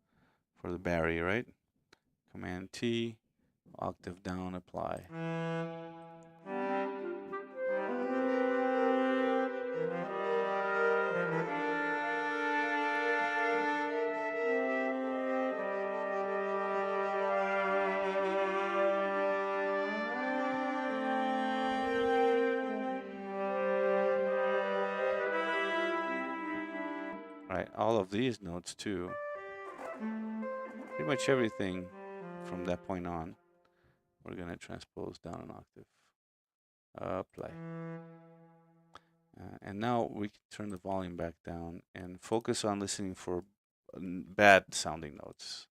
bari, right? Command T, octave down, apply. right? All of these notes too. Pretty much everything from that point on, we're gonna transpose down an octave. Apply. And now we can turn the volume back down and focus on listening for bad sounding notes.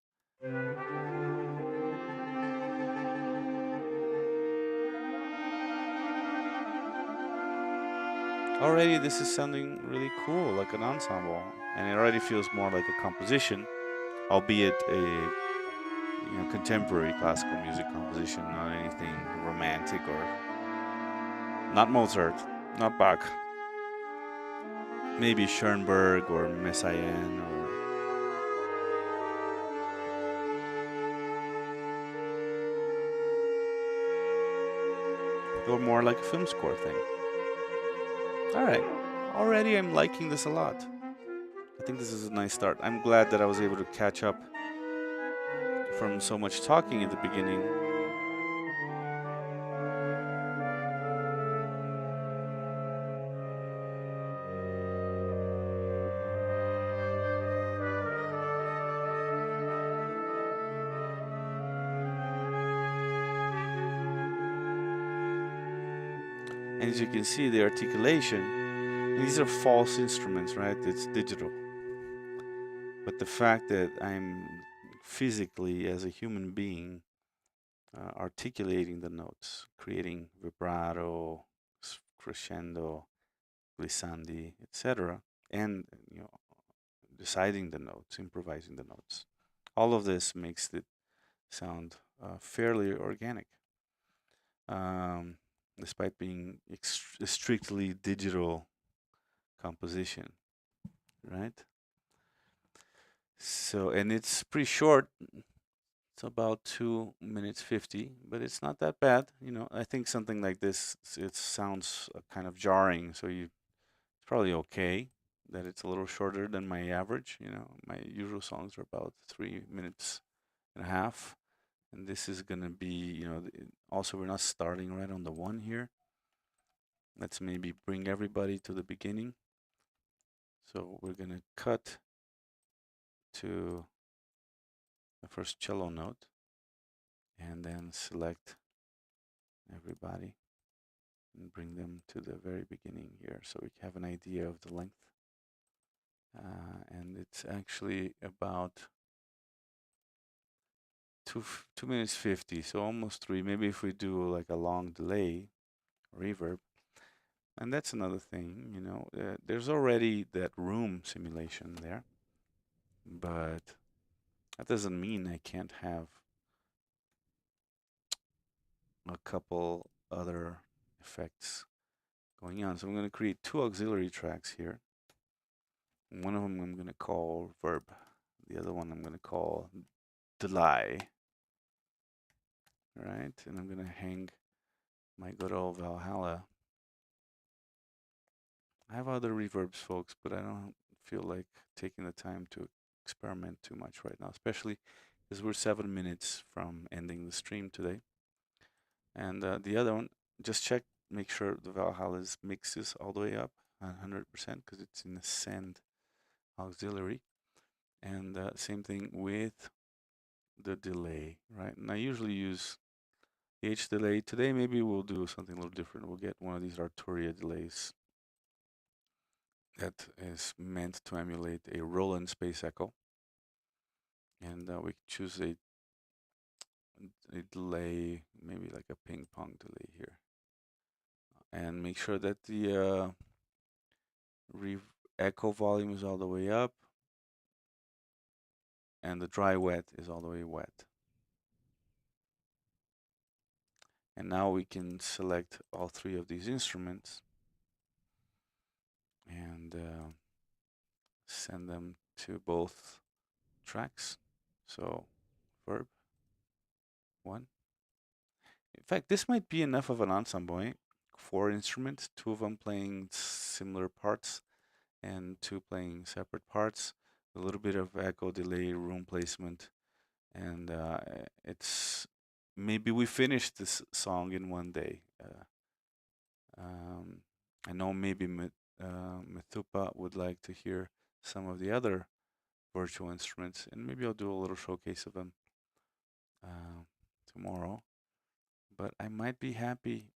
Already this is sounding really cool, like an ensemble, and it already feels more like a composition, albeit a contemporary classical music composition, not anything romantic or not Mozart, not Bach. Maybe Schoenberg or Messiaen or more like a film score thing. All right, already I'm liking this a lot. I think this is a nice start. I'm glad that I was able to catch up from so much talking at the beginning. And as you can see, the articulation, these are false instruments, right? It's digital. But the fact that I'm physically, as a human being, articulating the notes, creating vibrato, crescendo, glissandi, etc., and deciding the notes, improvising the notes. All of this makes it sound fairly organic, um, despite being a strictly digital composition, right? So, and it's pretty short. It's about 2 minutes 50, but it's not that bad. I think something like this, it sounds kind of jarring, so it's probably okay that it's a little shorter than my average. My usual songs are about 3 minutes and a half, and this is gonna be, also we're not starting right on the one here. Let's maybe bring everybody to the beginning. So we're gonna cut to the first cello note and then select everybody and bring them to the very beginning here so we have an idea of the length. And it's actually about 2 minutes 50, so almost 3. Maybe if we do like a long delay, reverb. And that's another thing, there's already that room simulation there, but that doesn't mean I can't have a couple other effects going on. So I'm going to create 2 auxiliary tracks here. One of them I'm going to call verb. The other one I'm going to call delay. Right? And I'm going to hang my good old Valhalla. I have other reverbs, folks, but I don't feel like taking the time to experiment too much right now, especially because we're 7 minutes from ending the stream today. And the other one, just check, make sure the Valhalla's mixes all the way up 100% because it's in the send auxiliary. And same thing with the delay, right? And I usually use the H delay. Today, maybe we'll do something a little different. We'll get one of these Arturia delays that is meant to emulate a Roland space echo. And we choose a delay, maybe like a ping pong delay here. And make sure that the echo volume is all the way up and the dry wet is all the way wet. And now we can select all 3 of these instruments and send them to both tracks. So verb 1. In fact, this might be enough of an ensemble, eh? 4 instruments, 2 of them playing similar parts and 2 playing separate parts. A little bit of echo, delay, room placement, and it's maybe we finish this song in one day. I know maybe Methupa would like to hear some of the other virtual instruments, and maybe I'll do a little showcase of them uh, tomorrow. But I might be happy.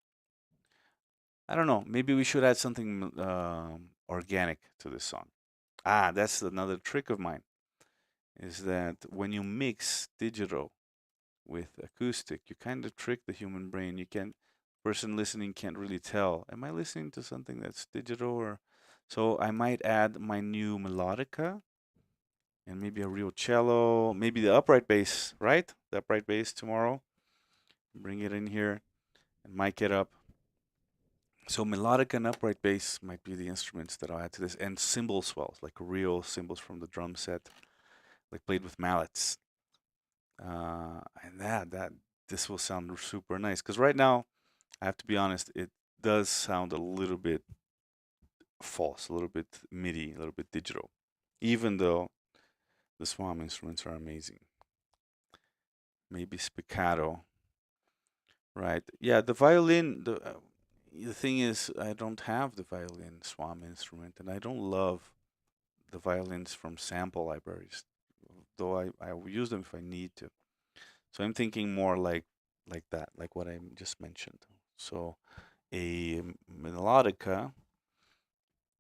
I don't know. Maybe we should add something organic to this song. Ah, that's another trick of mine. Is that when you mix digital with acoustic, you kind of trick the human brain. You can't, person listening can't really tell. Am I listening to something that's digital or? So I might add my new melodica and maybe a real cello, maybe the upright bass, right? The upright bass tomorrow. Bring it in here and mic it up. So melodic and upright bass might be the instruments that I'll add to this, and cymbal swells, like real cymbals from the drum set, like played with mallets. And that this will sound super nice. Because right now, I have to be honest, it does sound a little bit false, a little bit MIDI, a little bit digital, even though the Swam instruments are amazing. Maybe spiccato, right? Yeah, the violin. The thing is, I don't have the violin Swam instrument, and I don't love the violins from sample libraries, though I will use them if I need to. So I'm thinking more like that, like what I just mentioned. So a melodica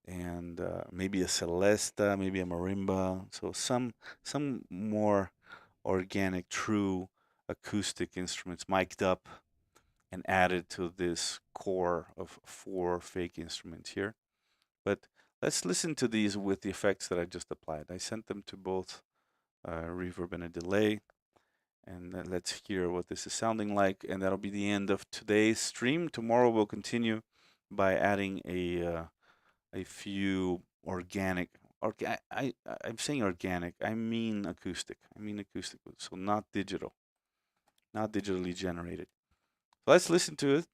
and maybe a celesta, maybe a marimba. So some more organic, true acoustic instruments mic'd up and added to this core of 4 fake instruments here. But let's listen to these with the effects that I just applied. I sent them to both reverb and a delay. And let's hear what this is sounding like. And that'll be the end of today's stream. Tomorrow we'll continue by adding a few organic. I'm saying organic. I mean acoustic. I mean acoustic. So not digital, not digitally generated. So let's listen to it.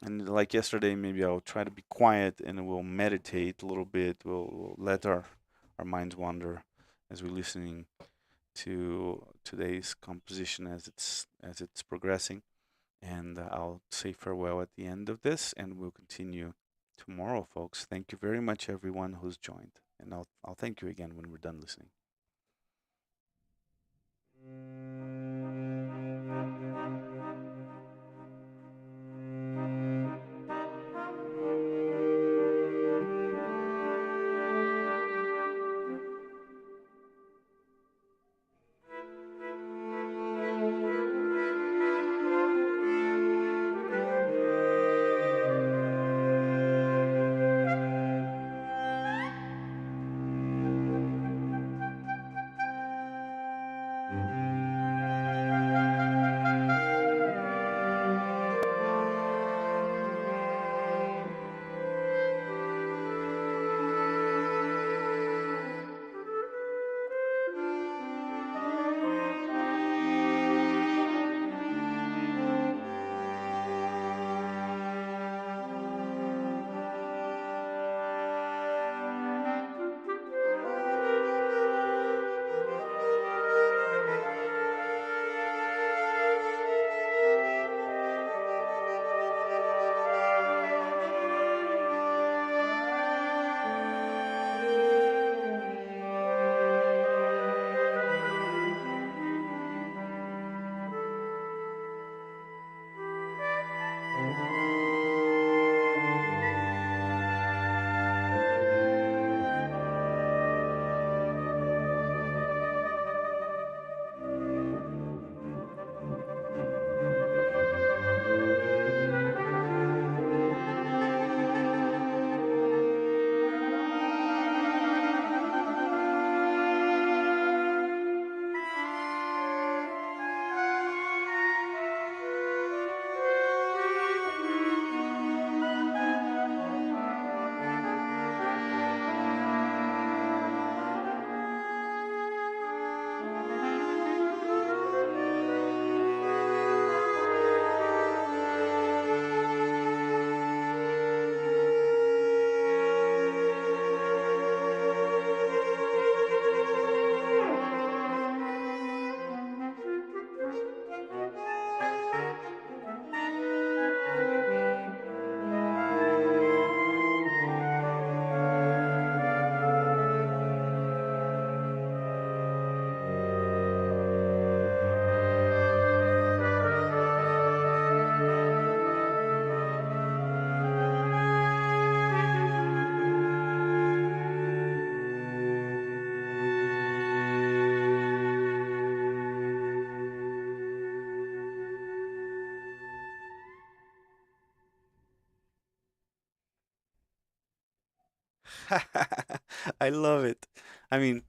And like yesterday, maybe I'll try to be quiet and we'll meditate a little bit. We'll let our minds wander as we're listening to today's composition as it's progressing. And I'll say farewell at the end of this, and we'll continue tomorrow, folks. Thank you very much, everyone who's joined, and I'll thank you again when we're done listening. I love it. I mean,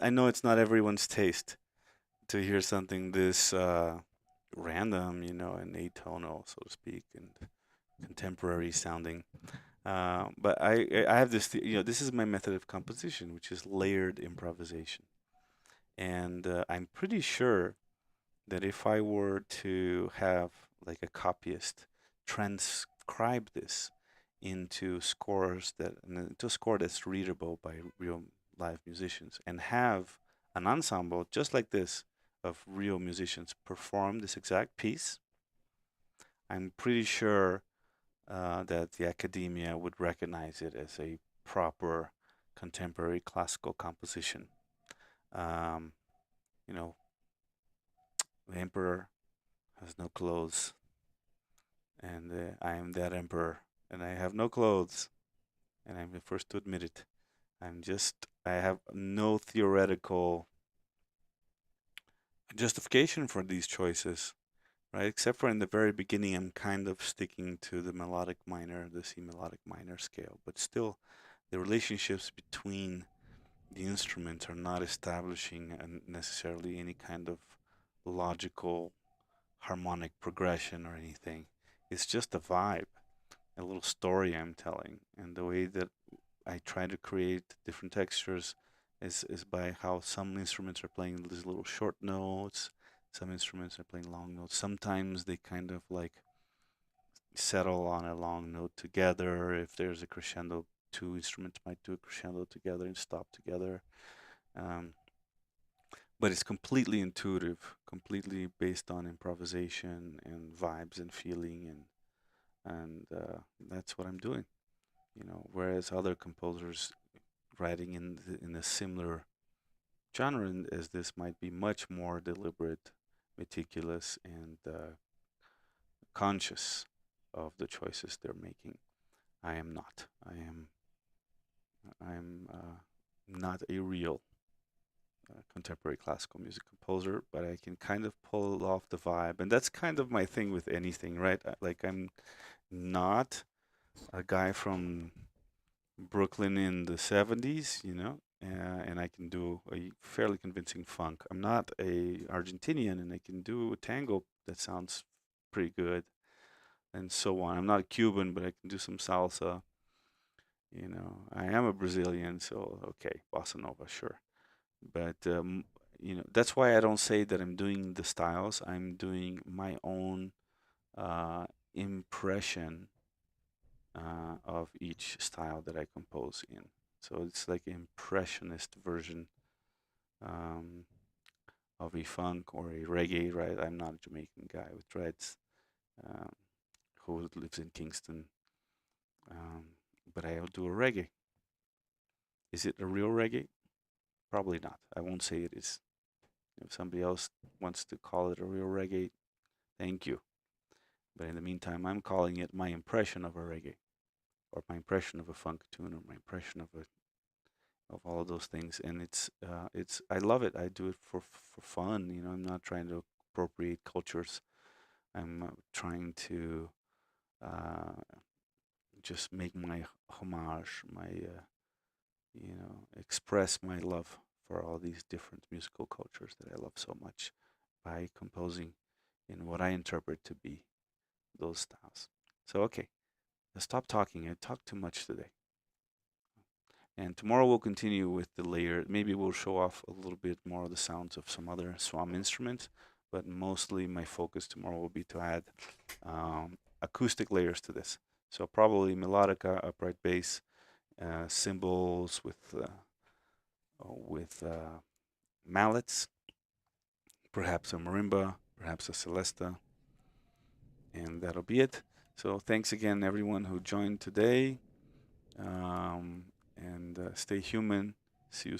I know it's not everyone's taste to hear something this random, and atonal, so to speak, and contemporary sounding. But I have this, this is my method of composition, which is layered improvisation. And I'm pretty sure that if I were to have like a copyist transcribe this into a score that's readable by real live musicians, and have an ensemble just like this of real musicians perform this exact piece, I'm pretty sure that the academia would recognize it as a proper contemporary classical composition. Um, you know, the emperor has no clothes, and I am that emperor, and I have no clothes, and I'm the first to admit it. I have no theoretical justification for these choices, right? Except for in the very beginning, I'm kind of sticking to the melodic minor, the C melodic minor scale, but still, the relationships between the instruments are not establishing necessarily any kind of logical harmonic progression or anything. It's just a vibe, a little story I'm telling, and the way that I try to create different textures is by how some instruments are playing these little short notes, some instruments are playing long notes. Sometimes they kind of like settle on a long note together. If there's a crescendo, two instruments might do a crescendo together and stop together. Um, but it's completely intuitive, completely based on improvisation and vibes and feeling, and that's what I'm doing. Whereas other composers writing in a similar genre as this might be much more deliberate, meticulous, and conscious of the choices they're making. I am not. I am not a real contemporary classical music composer, but I can kind of pull off the vibe, and that's kind of my thing with anything, right? Like I'm not a guy from Brooklyn in the 70s, and I can do a fairly convincing funk. I'm not a Argentinian, and I can do a tango that sounds pretty good, and so on. I'm not a Cuban, but I can do some salsa. I am a Brazilian, so okay, bossa nova, sure. But that's why I don't say that I'm doing the styles. I'm doing my own uh, impression of each style that I compose in. So it's like an impressionist version um, of a funk or a reggae, right? I'm not a Jamaican guy with dreads um, who lives in Kingston, um, but I'll do a reggae. Is it a real reggae? Probably not. I won't say it is. If somebody else wants to call it a real reggae, thank you. But in the meantime, I'm calling it my impression of a reggae, or my impression of a funk tune, or my impression of all of those things. And it's I love it. I do it for fun. I'm not trying to appropriate cultures. I'm trying to uh, just make my homage, my express my love for all these different musical cultures that I love so much by composing in what I interpret to be those styles. So okay, let's stop talking. I talked too much today. And tomorrow we'll continue with the layer. Maybe we'll show off a little bit more of the sounds of some other Swam instruments, but mostly my focus tomorrow will be to add acoustic layers to this. So probably melodica, upright bass, cymbals with mallets, perhaps a marimba, perhaps a celesta, and that'll be it. So thanks again, everyone who joined today, and stay human. See you